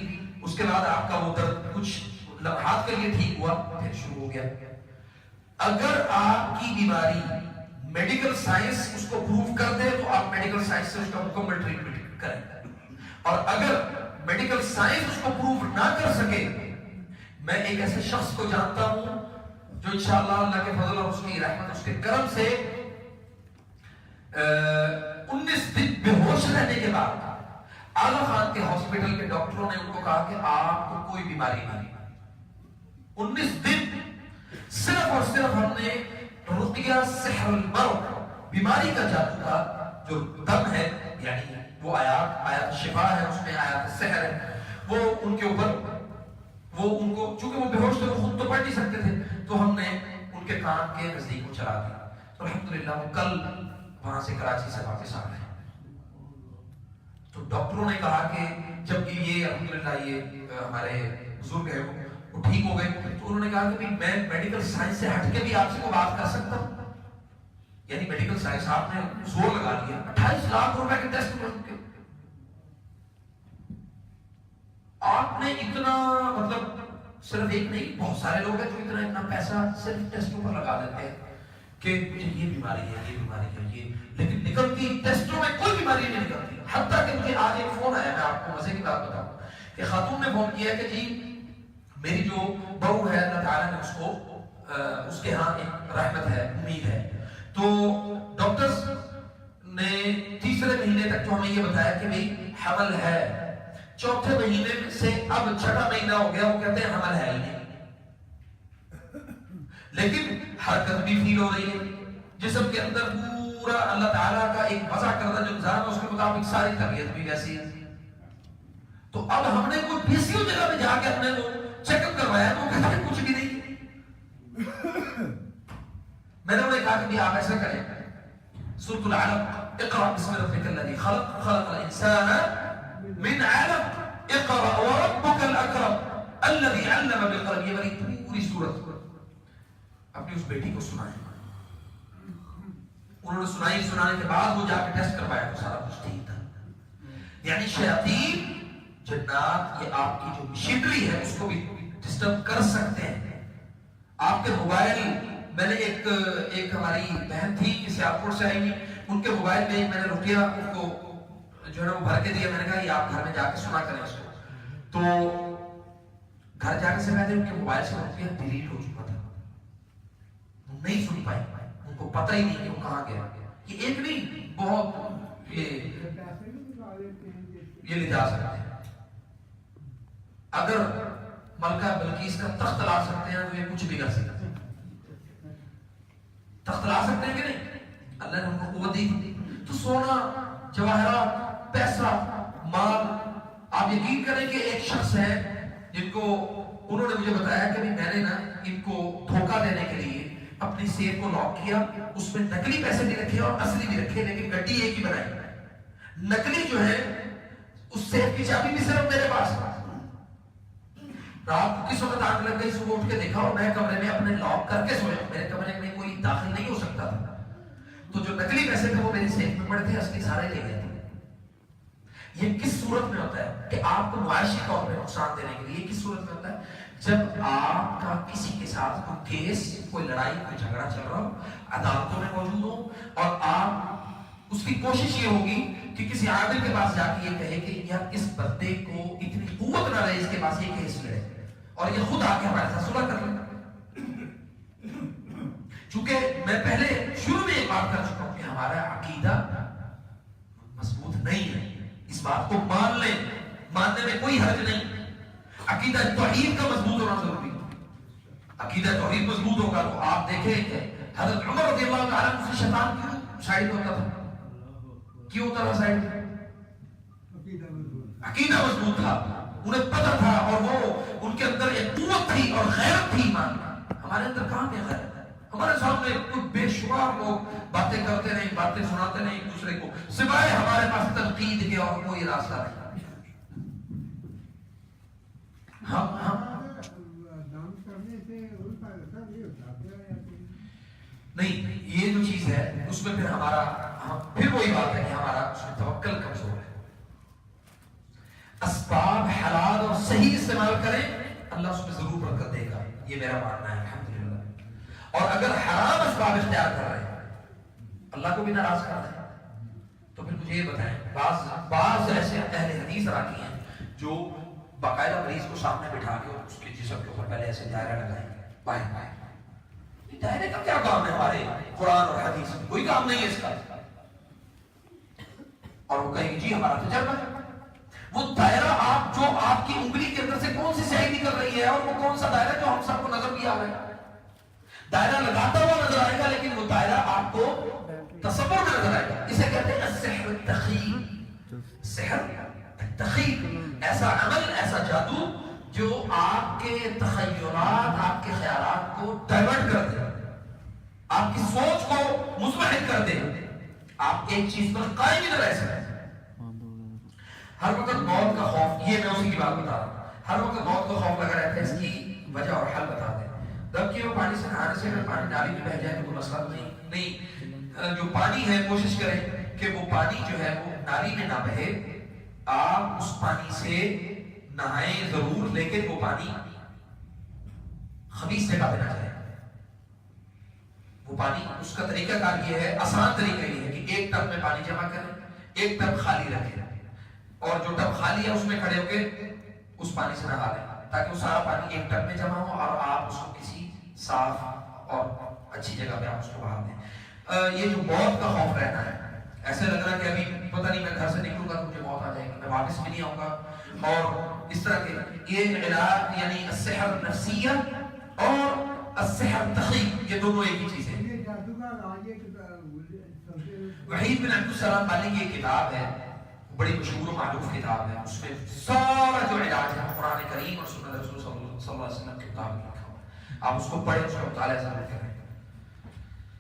اس کے بعد آپ کا وہ درد کچھ لمحات کے لیے ٹھیک ہوا، پھر شروع ہو گیا۔ اگر آپ کی بیماری میڈیکل سائنس اس کو پروف کر دے تو آپ میڈیکل سائنس سے اس کا مکمل ٹریٹمنٹ کریں، اور اگر میڈیکل سائنس اس کو پروف نہ کر سکے، میں ایک ایسے شخص کو جانتا ہوں جو انشاءاللہ اللہ کے فضل اور اس کی رحمت، اس کے کرم سے 19 دن بے ہوش رہنے کے بعد اعلیٰ خان کے ہاسپٹل کے ڈاکٹروں نے ان کو کہا کہ آپ کو کوئی بیماری نہیں۔ 19 دن صرف اور صرف ہم نے رقیہ سحر المرض، بیماری کا جادو کا جو دم ہے، یعنی وہ آیات شفا ہے، اس میں آیات سحر ہے، وہ ان کے اوپر، وہ ان کو، چونکہ وہ بے ہوش تھے، وہ خود تو پڑھ نہیں سکتے تھے، تو ہم نے ان کے کان کے نزدیک کو چلا دیا۔ تو الحمدللہ وہ کل وہاں سے کراچی سے واپس آ گئے۔ تو ڈاکٹروں نے کہا کہ جب یہ الحمدللہ یہ ہمارے بزرگ ہیں وہ ٹھیک ہو گئے، تو انہوں نے کہا کہ میں میڈیکل سائنس سے ہٹ کے بھی آپ سے کوئی بات کر سکتا ہوں؟ یعنی میڈیکل سائنس آپ نے زور لگا لیا، 28 لاکھ روپے کے ٹیسٹ کر کے آپ نے اتنا، مطلب صرف ایک نہیں، بہت سارے لوگ ہیں جو اتنا پیسہ صرف ٹیسٹوں پر لگا دیتے ہیں کہ مجھے یہ بیماری ہے، یہ بیماری ہے، یہ، لیکن نکلتی ٹیسٹوں میں کوئی بیماری نہیں نکلتی۔ حتیٰ کہ مجھے آج ایک فون آیا، میں آپ کو مزے کی بات بتاؤں کہ خاتون نے فون کیا کہ جی میری جو بہو ہے، اللہ تعالیٰ نے اس کو، اس کے ہاں ایک رحمت ہے، امید ہے، تو ڈاکٹرز نے 3 مہینے تک جو ہمیں یہ بتایا کہ بھئی حمل ہے، 4تھے مہینے سے اب 6واں مہینہ ہو گیا، وہ کہتے ہیں حمل ہے ہی نہیں، لیکن حرکت بھی فیل ہو رہی ہے، جسم کے اندر پورا اللہ تعالیٰ کا ایک وضع کردہ جو نظام ہے اس کے مطابق ساری طبیعت بھی ویسی ہے۔ تو اب ہم نے کوئی پیسیوں جگہ میں جا کے ہم نے وہ چیک اپ کروایا تو وہ کہتے ہیں کچھ بھی نہیں۔ میں نے انہیں کہا کہ آپ ایسا کریں، سورۃ العلق، اقرأ بسم ربک الذی خلق، خلق الانسان من علق، اقرأ وربک الاکرم الذی علم بالقلم، یہ والی پوری سورت اپنی اس بیٹی کو سنائیں۔ انہوں نے سنانے کے بعد وہ جا کے ٹیسٹ کروایا تو سارا کچھ ٹھیک تھا۔ یعنی شیاطین، جنات، یہ آپ کی جو مشینری ہے اس کو بھی ڈسٹرب کر سکتے ہیں۔ آپ کے موبائل، میں نے ایک ہماری بہن تھی جسے آپ سے آئی ہوئی، ان کے موبائل میں میں نے رقیہ ان کو جو ہے وہ بھر کے دیا، میں نے کہا یہ آپ گھر میں جا کے سنا کریں اس کو۔ تو گھر جانے سے پہلے ان کے موبائل سے رقیہ ڈیلیٹ ہو چکا تھا، نہیں سن پائے، ان کو پتہ ہی نہیں کہ وہ کہاں گیا. یہ ایک نہیں، بہت یہ لے جا سکتے ہیں. اگر ملکہ بلقیس کا تخت لا سکتے ہیں تو یہ کچھ بھی کر سکتے ہیں. تخت لا سکتے ہیں کہ نہیں؟ اللہ نے ان کو قوت دی. تو سونا، جواہرات، پیسہ، مال، آپ یقین کریں کہ ایک شخص ہے جن کو انہوں نے مجھے بتایا کہ میں نے نا ان کو دھوکہ دینے کے لیے اپنی سیف کو لاک کیا، اس میں نقلی پیسے بھی رکھے اور اصلی بھی رکھے، لیکن گڈی ایک ہی بنائی. نقلی جو ہے اس سیف کی چابی بھی صرف میرے پاس. رات کو کس وقت آنکھ لگ گئی، صبح اٹھ کے دیکھا اور میں کمرے میں اپنے لاک کر کے سویا. میرے کمرے میں کوئی داخل نہیں ہو سکتا تھا. تو جو نقلی پیسے تھے وہ میری سیف میں پڑے تھے، اصلی سارے لے گئے تھے. یہ کس صورت میں ہوتا ہے کہ آپ کو معاشی طور پہ نقصان دینے کے لیے کس صورت میں ہوتا ہے؟ جب آپ کا کسی کے ساتھ کوئی کیس، کوئی لڑائی، کوئی جھگڑا چل رہا ہو، عدالتوں میں موجود ہو، اور آپ اس کی کوشش یہ ہوگی کہ کسی عادل کے پاس جا کے یہ کہے کہ یار اس بندے کو اتنی قوت نہ رہے اس کے پاس یہ کیس لڑے اور یہ خود آ کے ہمارے ساتھ صلح کر لے. چونکہ میں پہلے شروع میں ایک بات کر چکا ہوں کہ ہمارا عقیدہ مضبوط نہیں ہے. اس بات کو مان لیں، ماننے میں کوئی حرج نہیں. عقیدہ توحید کا مضبوط ہونا ضروری ہے. عقیدہ توحید مضبوط ہوگا تو آپ دیکھیں کہ حضرت عمر رضی اللہ تعالیٰ عنہ سے شیطان کیوں سائڈ ہوتا تھا؟ کیوں ہوتا تھا سائڈ؟ عقیدہ مضبوط تھا، انہیں پتہ تھا، اور وہ ان کے اندر ایک قوت تھی اور غیرت تھی ایمان. ہمارے اندر کہاں ہے غیرت؟ ہمارے سامنے کچھ بے شمار لوگ باتیں کرتے نہیں، باتیں سناتے نہیں ایک دوسرے کو، سوائے ہمارے پاس تنقید کے اور کوئی راستہ نہیں. نہیں، یہ جو چیز ہے اس میں پھر ہمارا پھر وہی بات ہے کہ ہمارا اس میں توکل کمزور ہے. اسباب حلال اور صحیح استعمال کریں، اللہ اس میں ضرور برکت دے گا. یہ میرا ماننا ہے الحمدللہ. اور اگر حرام اسباب اختیار کر رہے ہیں، اللہ کو بھی ناراض کر رہے ہیں، تو پھر مجھے یہ بتائیں، بعض ایسے اہل حدیث راکی ہیں جو باقاعدہ مریض کو سامنے بٹھا کے اور اس کے جسم کے اوپر پہلے ایسے دائرہ لگائیں گے بائیں بائیں. یہ دائرے کا کیا کام ہے؟ ہمارے قرآن اور حدیث میں کوئی کام نہیں ہے اس کا. اور وہ کہیں جی ہمارا تجربہ ہے. وہ دائرہ آپ جو آپ کی انگلی کے اندر سے کون سی سیاہی نکل رہی ہے اور وہ کون سا دائرہ جو ہم سب کو نظر بھی آ رہا ہے؟ دائرہ لگاتا ہوا نظر آئے گا لیکن وہ دائرہ آپ کو تصور میں نظر آئے گا. اسے کہتے ہیں السحر التخیل. سحر التخیل، ایسا عمل، ایسا جادو جو آپ کے تخیلات، آپ کے خیالات کو ڈائیورٹ کر دے، آپ کی سوچ کو مزمحل کر دے، آپ ایک چیز پر قائم ہی نہ رہ سکتے. ہر وقت موت کا خوف، یہ میں اسی کی بات بتا رہا ہوں، ہر وقت موت کا خوف لگا رہتا ہے. اس کی وجہ اور حل بتا دیں. جبکہ وہ پانی سے نہانے سے اگر پانی نالی میں بہ جائے تو کوئی مسئلہ نہیں. جو پانی ہے کوشش کریں کہ وہ پانی جو ہے وہ نالی میں نہ بہے. آپ اس پانی سے نہائیں ضرور، لیکن وہ پانی خبیث جگہ پہ نہ جائے. وہ پانی، اس کا طریقہ کار یہ ہے، آسان طریقہ یہ ہے کہ ایک ٹب میں پانی جمع کریں، ایک ٹب خالی رکھیں، اور جو ٹب خالی ہے اس میں کھڑے ہو کے اس پانی سے نہا لیں تاکہ وہ سارا پانی ایک ٹب میں جمع ہو اور آپ اس کو کسی صاف اور اچھی جگہ پہ آپ اس کو بہا دیں. یہ جو موت کا خوف رہتا ہے، ایسے لگ رہا کہ ابھی پتہ نہیں میں گھر سے نکلوں گا تو مجھے موت آ جائے گی، میں واپس بھی نہیں آؤں گا، اور اس طرح کے یہ علاج یعنی السحر النفسیہ اور السحر التخیل، یہ دونوں ایک ہی چیز ہے. وحید بن عبد السلام بالی کی ایک کتاب ہے، بڑی مشہور و معروف کتاب ہے. اس میں سارا جو علاج ہے قرآن کریم اور سنت رسول صلی اللہ علیہ وسلم کے مطابق لکھا ہوا ہے. آپ اس کو پڑھیں، اس کا مطالعہ ضرور کریں.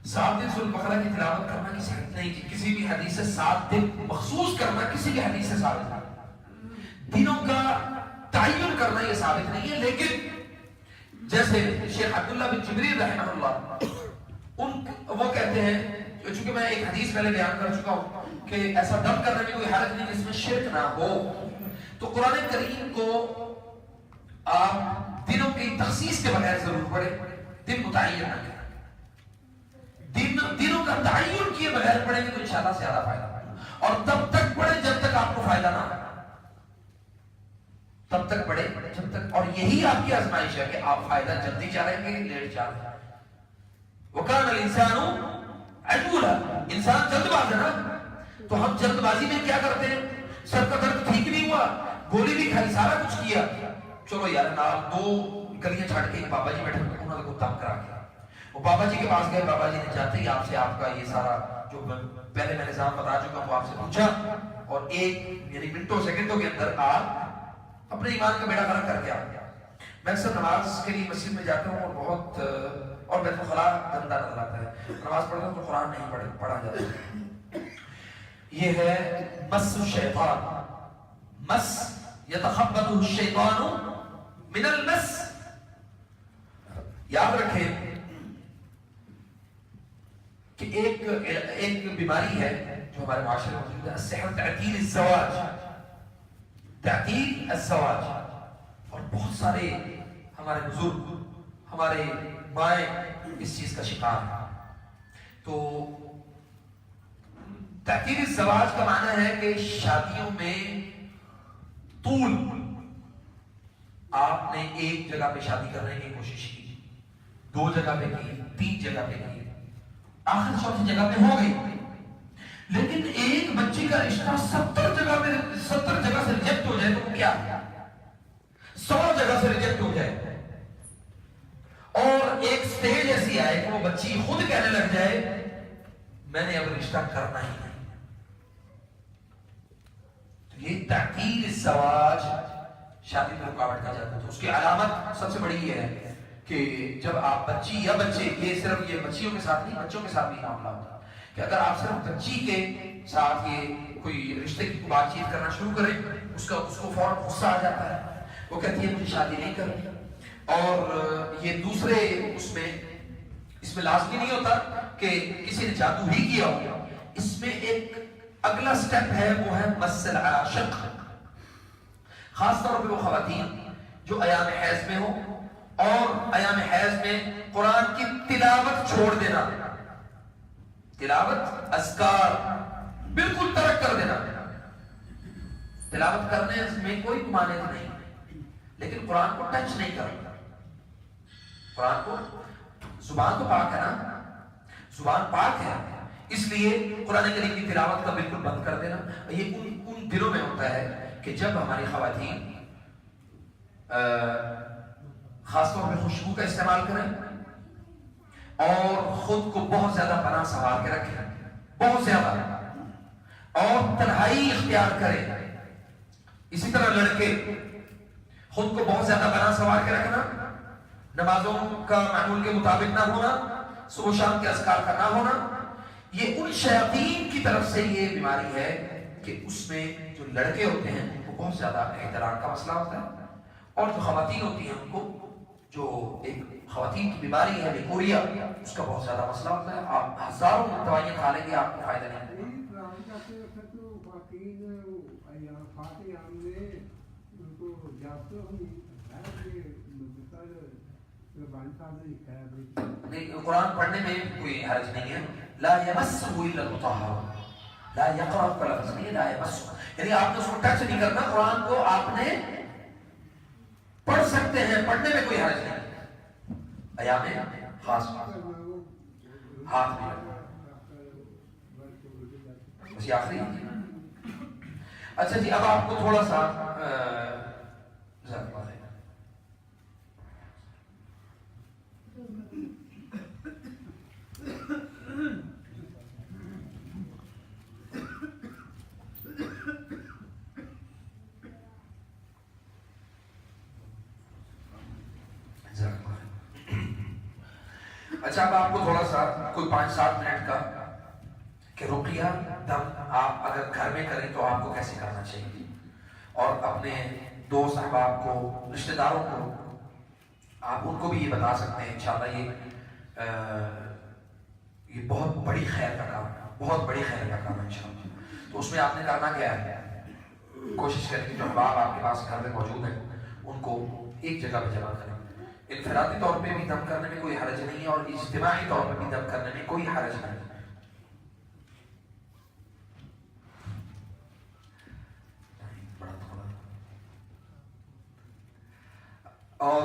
7 دن سورۃ البقرہ کی تلاوت کرنا کسی حد نہیں، کسی بھی حدیث سے 7 دن مخصوص کرنا کسی بھی حدیث سے ثابت نہیں. دنوں کا تعین کرنا یہ ثابت نہیں ہے، لیکن جیسے شیخ عبداللہ بن جبریل رحمہ اللہ وہ کہتے ہیں، چونکہ میں ایک حدیث پہلے بیان کر چکا ہوں کہ ایسا دم کرنے میں کوئی حرج نہیں جس میں شرک نہ ہو. تو قرآن کریم کو آپ دنوں کی تخصیص کے بغیر ضرور پڑھیں، دن متعین نہ کریں. دنوں کا تعین کیے بغیر پڑھیں گے تو انشاءاللہ زیادہ فائدہ ہوگا. اور تب تک پڑھیں جب تک آپ کو فائدہ نہ ہو، تب تک پڑھیں جب تک، اور یہی آپ کی آزمائش ہے کہ آپ فائدہ جلدی چاہیں گے لیٹ چاہیں گے. وَكَانَ الْإِنسَانُ عَجُولًا، انسان جلد باز ہے نا، تو ہم جلد بازی میں کیا کرتے ہیں؟ سر کا درد ٹھیک نہیں ہوا، گولی بھی کھائی، سارا کچھ کیا، چلو یار دو گلیاں چھاڑ کے ایک بابا جی بیٹھے انہوں نے تنگ کرا کے وہ بابا جی کے پاس گئے. بابا جی نے جاتے ہی آپ سے آپ کا یہ سارا جو پہلے میں نظام بتا چکا ہوں وہ آپ سے پوچھا، اور ایک یعنی منٹوں سیکنڈوں کے اندر آپ اپنے ایمان کا بیڑا غرق کر کے آ گیا. میں اکثر نماز کے لیے مسجد میں جاتا ہوں اور بہت اور بیت الخلاء گندا نظر آتا ہے، نماز پڑھتا ہوں تو قرآن نہیں پڑھا جاتا. یہ ہے مس الشیطان، مس یتخبطہ الشیطان من المس. یاد رکھیں کہ ایک بیماری ہے جو ہمارے معاشرے میں موجود ہے، السحر، تعطیل الزواج، تعطیل الزواج. اور بہت سارے ہمارے بزرگ، ہمارے مائیں اس چیز کا شکار ہیں. تو تعطیل الزواج کا معنی ہے کہ شادیوں میں طول، آپ نے ایک جگہ پہ شادی کرنے کی کوشش کی، دو جگہ پہ کی، تین جگہ پہ کی، آخر چوتھی جگہ پہ ہو گئی، لیکن ایک بچی کا رشتہ 70 جگہ سے ریجیکٹ ہو جائے تو کیا، 100 جگہ سے ریجیکٹ ہو جائے، اور ایک سٹیج ایسی آئے کہ وہ بچی خود کہنے لگ جائے میں نے اب رشتہ کرنا ہی نہیں. تو یہ تعطیل الزواج شادی میں رکاوٹ کا جاتا ہے. اس کی علامت سب سے بڑی یہ ہے کہ جب آپ بچی یا بچے، یہ صرف یہ بچیوں کے ساتھ نہیں، بچوں کے ساتھ بھی معاملہ ہوتا ہے کہ اگر آپ صرف بچی کے ساتھ یہ کوئی رشتے کی بات چیت کرنا شروع کریں، اس کو فوراً غصہ آ جاتا ہے، وہ کہتی ہے مجھے شادی نہیں کرنی. اور یہ دوسرے اس میں لازمی نہیں ہوتا کہ کسی نے جادو ہی کیا ہو، اس میں ایک اگلا سٹیپ ہے، وہ ہے مس العاشق. خاص طور پہ وہ خواتین جو ایام حیض میں ہو، اور ایام حیض میں قرآن کی تلاوت چھوڑ دینا، تلاوت اذکار بالکل ترک کر دینا. تلاوت کرنے میں کوئی ممانعت نہیں، لیکن قرآن کو ٹچ نہیں کرنا. قرآن کو، زبان تو پاک ہے نا، زبان پاک ہے، اس لیے قرآن کریم کی تلاوت کا بالکل بند کر دینا. یہ ان دنوں میں ہوتا ہے کہ جب ہماری خواتین خاص طور پہ خوشبو کا استعمال کریں اور خود کو بہت زیادہ پناہ سنبھال کے رکھیں، بہت زیادہ، اور تنہائی اختیار کریں. اسی طرح لڑکے خود کو بہت زیادہ پناہ سنبھال کے رکھنا، نمازوں کا معمول کے مطابق نہ ہونا، صبح شام کے اذکار کا نہ ہونا. یہ ان شیاطین کی طرف سے یہ بیماری ہے کہ اس میں جو لڑکے ہوتے ہیں ان کو بہت زیادہ احترام کا مسئلہ ہوتا ہے، اور جو خواتین ہوتی ہیں ان کو جو ایک خواتین کی بیماری ہے لیکوریا، اس کا بہت زیادہ مسئلہ ہوتا ہے. آپ ہزاروں دوائیاں کھا لیں گے آپ کو فائدہ نہیں. قرآن پڑھنے میں کوئی حرج نہیں ہے. لا یمسہ الا المطہرون، لا یقرأ کا لفظ نہیں ہے، لا یمسہ، یعنی آپ نے اس کو ٹچ نہیں کرنا. قرآن کو آپ نے پڑھ سکتے ہیں، پڑھنے میں کوئی حرج نہیں. ایام خاص ہاتھ میں بس یہ آخری. اچھا جی، اب آپ کو تھوڑا سا اچھا اب آپ کو تھوڑا سا کوئی 5-7 منٹ کا کہ رقیہ دم آپ اگر گھر میں کریں تو آپ کو کیسے کرنا چاہیے، اور اپنے دوست احباب کو، رشتہ داروں کو آپ ان کو بھی یہ بتا سکتے ہیں. انشاءاللہ یہ بہت بڑی خیر کا کام ہے، بہت بڑی خیر کا کام ہے انشاءاللہ. تو اس میں آپ نے کرنا کیا ہے، کوشش کریں کہ جو احباب آپ کے پاس گھر میں موجود ہیں ان کو ایک جگہ پہ جمع کریں. انفرادی طور پہ بھی دم کرنے میں کوئی حرج نہیں ہے، اور اجتماعی طور پہ بھی دم کرنے میں کوئی حرج نہیں ہے. اور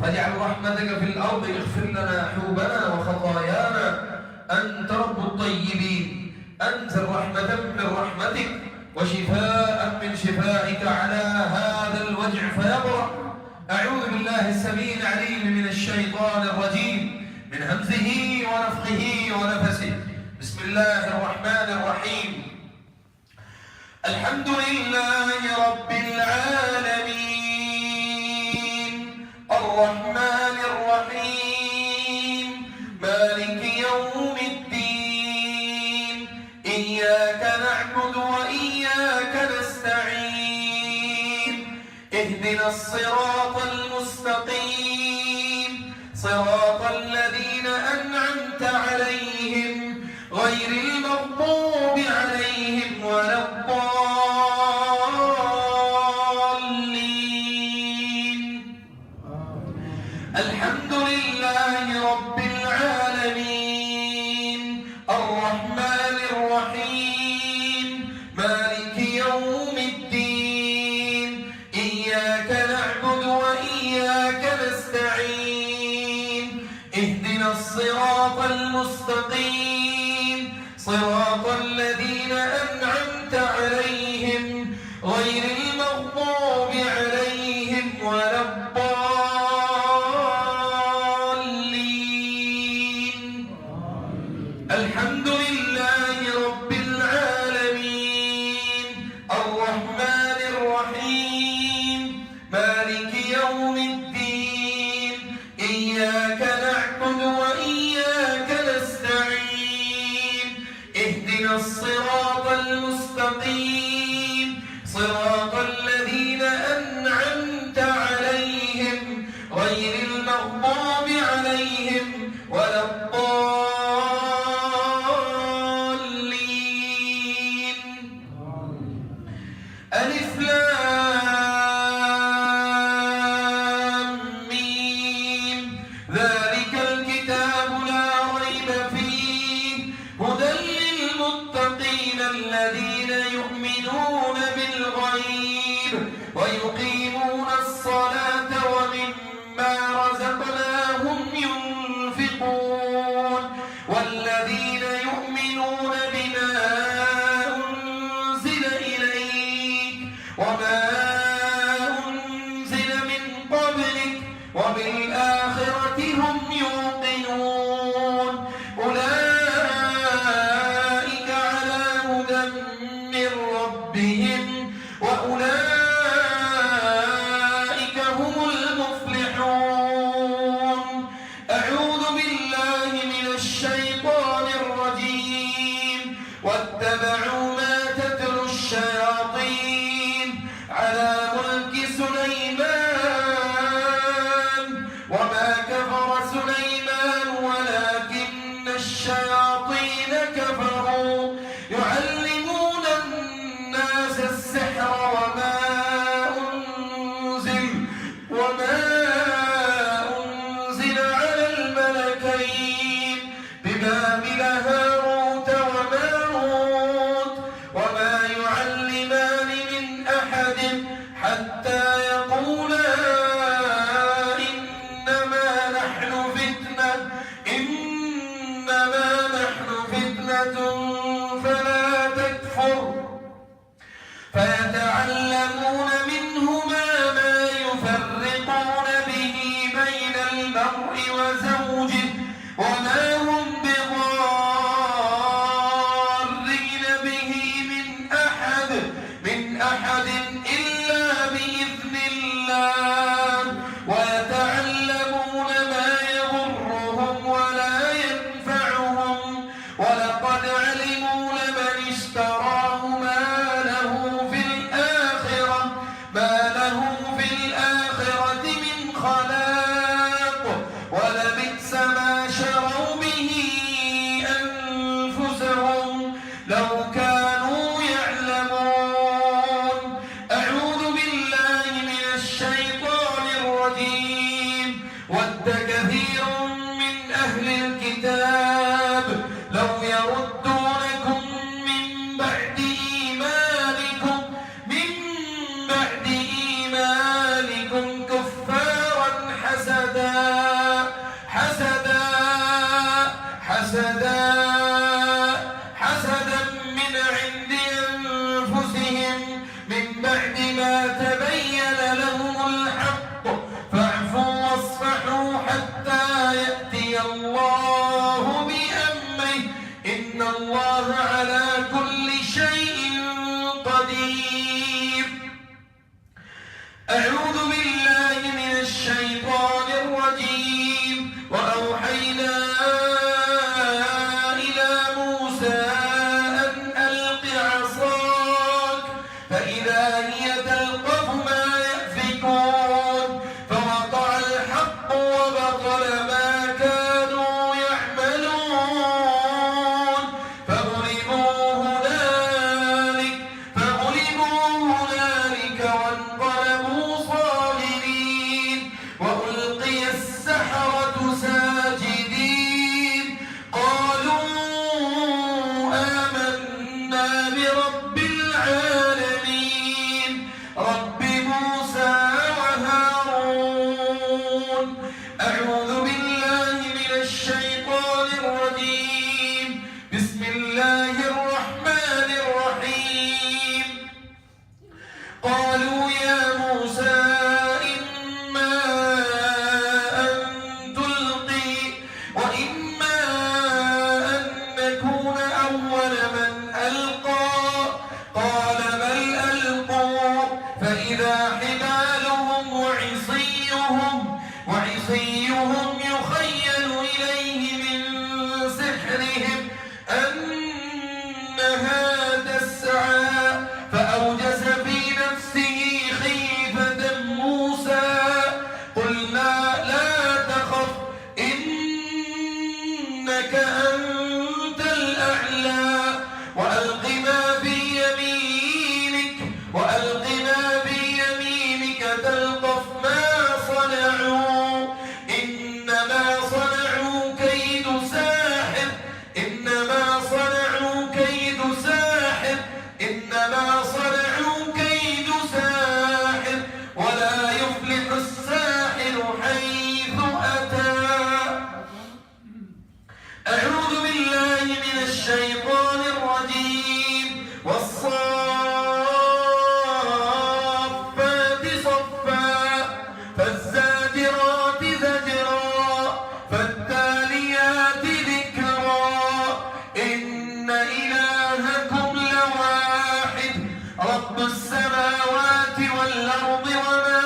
فاجعل رحمتك في الأرض اغفر لنا حوبنا وخطايانا أنت رب الطيبين أنزل رحمة من رحمتك وشفاء من شفائك على هذا الوجع فيبرأ. أعوذ بالله السميع العليم من الشيطان الرجيم من همزه ونفخه ونفسه. بسم الله الرحمن الرحيم. الحمد لله رب العالمين الرحمن الرحيم مالك يوم الدين إياك نعبد وإياك نستعين اهدنا الصراط المستقيم صراط الذين أنعمت عليهم غير المغضوب عليهم ولا الضالين. الحمد لله رب العالمين الرحمن الرحيم مالك يوم الدين إياك نعبد وإياك نستعين اهدنا الصراط المستقيم صراط الذين أنعمت عليهم غير المغضوب عليهم ولا الضالين. الحمد لله رب العالمين الرحمن الرحيم مالك يوم الدين إياك نعبد وإياك نستعين اهدنا الصراط المستقيم صراط الذين أنعمت عليهم غير المغضوب عليهم ولا الضالين. ألف لام ميم ذلك الكتاب لا ريب فيه هدى للمتقين الذين يؤمنون بالغيب ويقيمون الصلاة ومما رزقناهم ينفقون والذين يؤمنون بما أنزل إليك وما أنزل من قبلك وبالآخرة هم يوقنون أولئك على هدى من ربهم وأولئك هم المفلحون. أعوذ بالله من الشيطان الرجيم واتبعوا ما تتلو الشياطين على ملك سليمان وما كفر سليمان ولكن الشياطين كفروا يعلمون الناس السحر وما أنزل على الملكين ببابل هاروت وماروت وما يعلمان من أحد حتى يقولا إنما نحن فتنة فلا تكفر فيتعلمون منهما ما يفرقون خلاق ولبئس ما شروا به أنفسهم لو كانوا يعلمون. أعوذ بالله من الشيطان الرجيم. ود كثير من أهل الكتاب لو يردونكم من بعد إيمانكم كفارا حسدا من عند أنفسهم من بعد ما تبين لهم الحق فاعفوا واصفحوا حتى يأتي الله بأمره إن الله على كل شيء قدير. أعوذ بالله من الشيطان الرجيم. وأوحينا إلى موسى أن ألق عصاك فإذا هي تلقف ما يأفكون فوقع الحق وبطل ما كانوا يعملون فغلبوا هنالك وانقلبوا صاغرين وألقي السحرة ساجدين قالوا آمنا برب العالمين رب موسى وهارون. أعوذ بالله من الشيطان الرجيم. بسم الله الرحمن الرحيم. قالوا يا موسى إما أن تلقي وإما أن نكون أول من ألقى قال بل ألقوا فإذا حبالهم وعصيهم يخيل إليه من سحرهم أنها تسعى فأوجس في نفسه خيفة موسى قلنا لا تخف إنك أنت الأعلى وألق ما في يمينك تلقف ما صنعوا إنما صنعوا كيد ساحر ولا يفلح الساحر حيث أتى. أعوذ بالله من الشيطان الرجيم. والصافات صفا فالزاجرات زجرا فالتاليات ذكرا إن إلهكم لواحد رب السماوات والأرض وما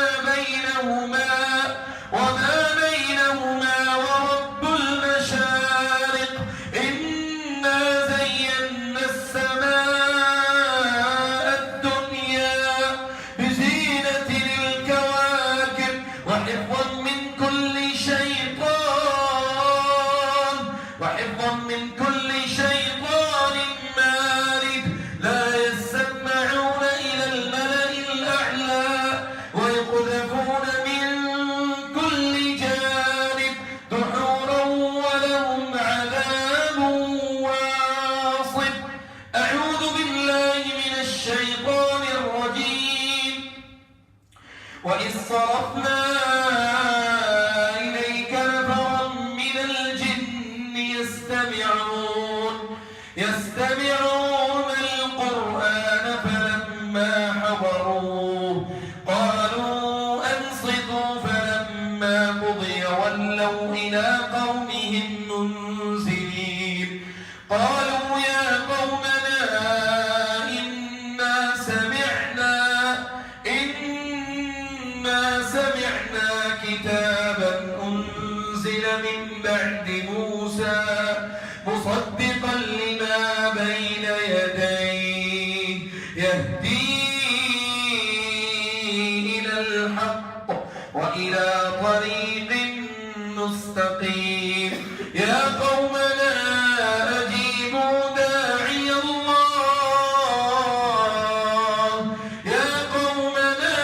بينهما ورب المشارق إنا زينا السماء الدنيا بزينة للكواكب وحفظا من كل شيطان مارد لا يسمعون إلى الملأ الأعلى ويقذفون من كل جانب دحورا ولهم عذاب واصب. أعوذ بالله من الشيطان الرجيم. وإذ صرفنا إليك نفرا من الجن يستمعون القرآن فلما حضروه قالوا أنصتوا فلما قضي ولوا إلى قومهم منذرين. قالوا يا قومنا إنا سمعنا كتابا أنزل من بعد موسى مصدقا لما بين يديه يهدي إلى الحق
وإلى طريق مستقيم. يا قومنا أجيبوا داعي الله، يا قومنا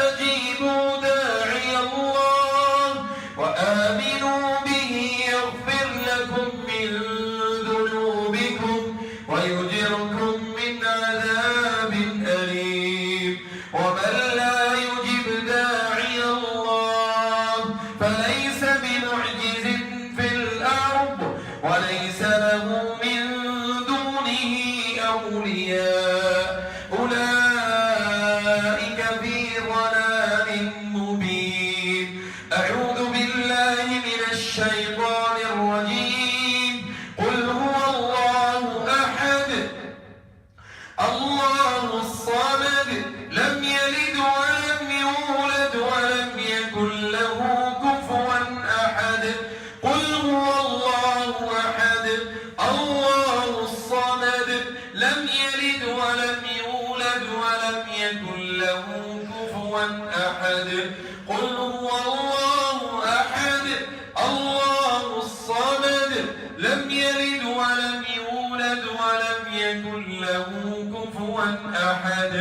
أجيبوا داعي الله وآمنوا به يغفر لكم من ذنوبكم ويجركم من عذاب أليم. ومن لا يجب داعي الله فليس بمعجز في الأرض وليس له من دونه أولياء أولئك في ضلال مبين. أعوذ بالله من الشيطان الرجيم. قل هو الله أحد الله الصمد لم يلد ولم يولد ولم يكن له كفوا أحد. قل هو الله أحد الله الصمد لم يلد ولم يولد ولم يكن له كفوا أحد. قل هو الله أحد الله الصمد لم يلد ولم يولد ولم يكن له كفوا أحد.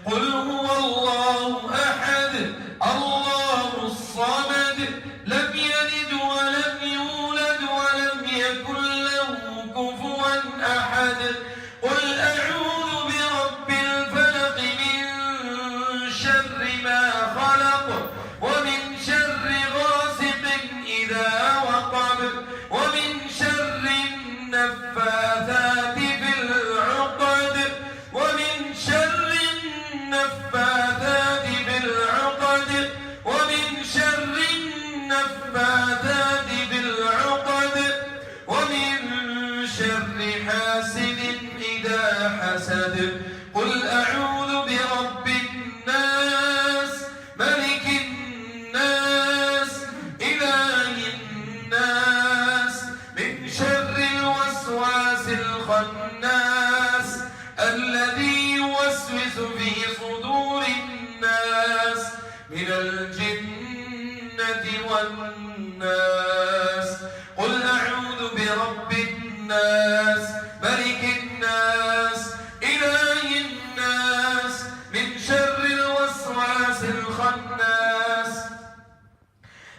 قل هو الله أحد الله الصمد لم يلد ولم يولد ولم يكن له كفوا أحد. قل أعوذ برب الفلق من شر ما خلق ومن شر غاسق إذا وقب ومن شر النفاثات في العقد ومن شر النفاثات في العقد ومن شر النفاثات في العقد ومن شر حاسد إذا حسد. قل أعوذ برب الناس ملك الناس إله الناس من شر الوسواس الخناس الذي يوسوس في صدور الناس من الجنة والناس. قل أعوذ برب الناس ملك الناس إله الناس من شر الوسواس الخناس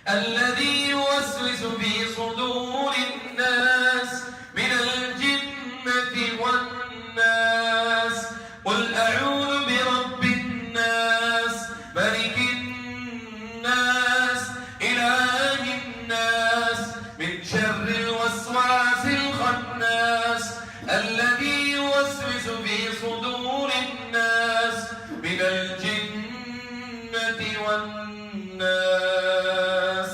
الذي يوسوس في صدور الناس من الجنة والناس. قل أعوذ برب الناس ملك الناس إله الناس من شر الوسواس الخناس الذي يوسوس في صدور الناس من الجنة والناس.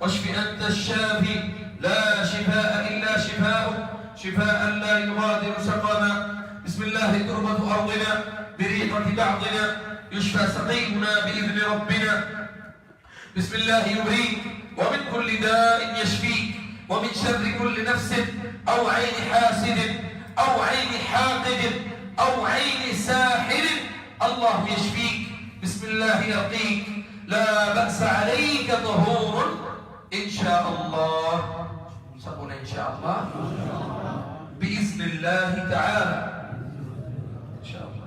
واشف أنت الشافي لا شفاء إلا شفاؤك شفاء لا يغادر سقما. بسم الله تربة أرضنا بريقة بعضنا يشفى سقيمنا بإذن ربنا. بسم الله يبريك ومن كل داء يشفيك ومن شر كل نفس أو عين حاسد أو عين حاقد أو عين ساحر الله يشفيك. بسم الله يرقيك لا بأس عليك طهور إن شاء الله. سقول إن شاء الله بإذن الله تعالى إن شاء الله.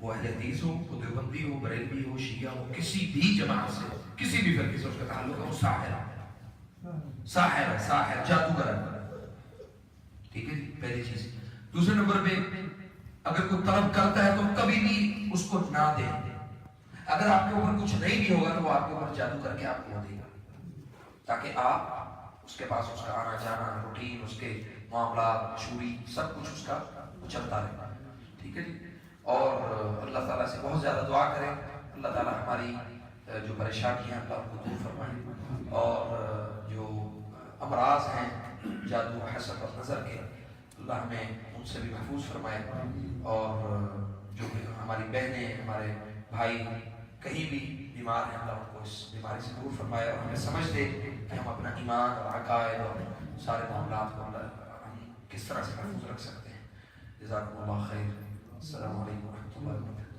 وہ اہل حدیث ہو، وہ دیوبندی ہو، بریلوی ہو، شیعہ ہو، کسی بھی جماعت سے، کسی بھی فرقے سے اس کا تعلق ہے، وہ ساحر ہے، ساحر جادوگر ہے. ٹھیک ہے جی، پہلی چیز. دوسرے نمبر پہ اگر کوئی طلب کرتا ہے تو کبھی بھی اس کو نہ دیں. اگر آپ کے اوپر کچھ نہیں بھی ہوگا تو وہ آپ کے اوپر جادو کر کے آپ کو دے گا، تاکہ آپ اس کے پاس اس کا آنا جانا، روٹین، اس کے معاملات، مشہوری، سب کچھ اس کا چلتا رہے. ٹھیک ہے جی. اور اللہ تعالیٰ سے بہت زیادہ دعا کریں، اللہ تعالیٰ ہماری جو پریشانی ہے اللہ ان کو دور فرمائے، اور جو امراض ہیں جادو، حسد اور نظر کے، اللہ ہمیں ان سے بھی محفوظ فرمائے. اور جو بھی ہماری بہنیں، ہمارے بھائی کہیں بھی بیمار ہیں، اللہ ان کو اس بیماری سے دور فرمائے، اور ہمیں سمجھ دے کہ ہم اپنا ایمان اور عقائد اور سارے معاملات کو ہم کس طرح سے محفوظ رکھ سکتے ہیں. جزاکم اللہ خیر. السلام علیکم ورحمۃ اللہ وبرکاتہ.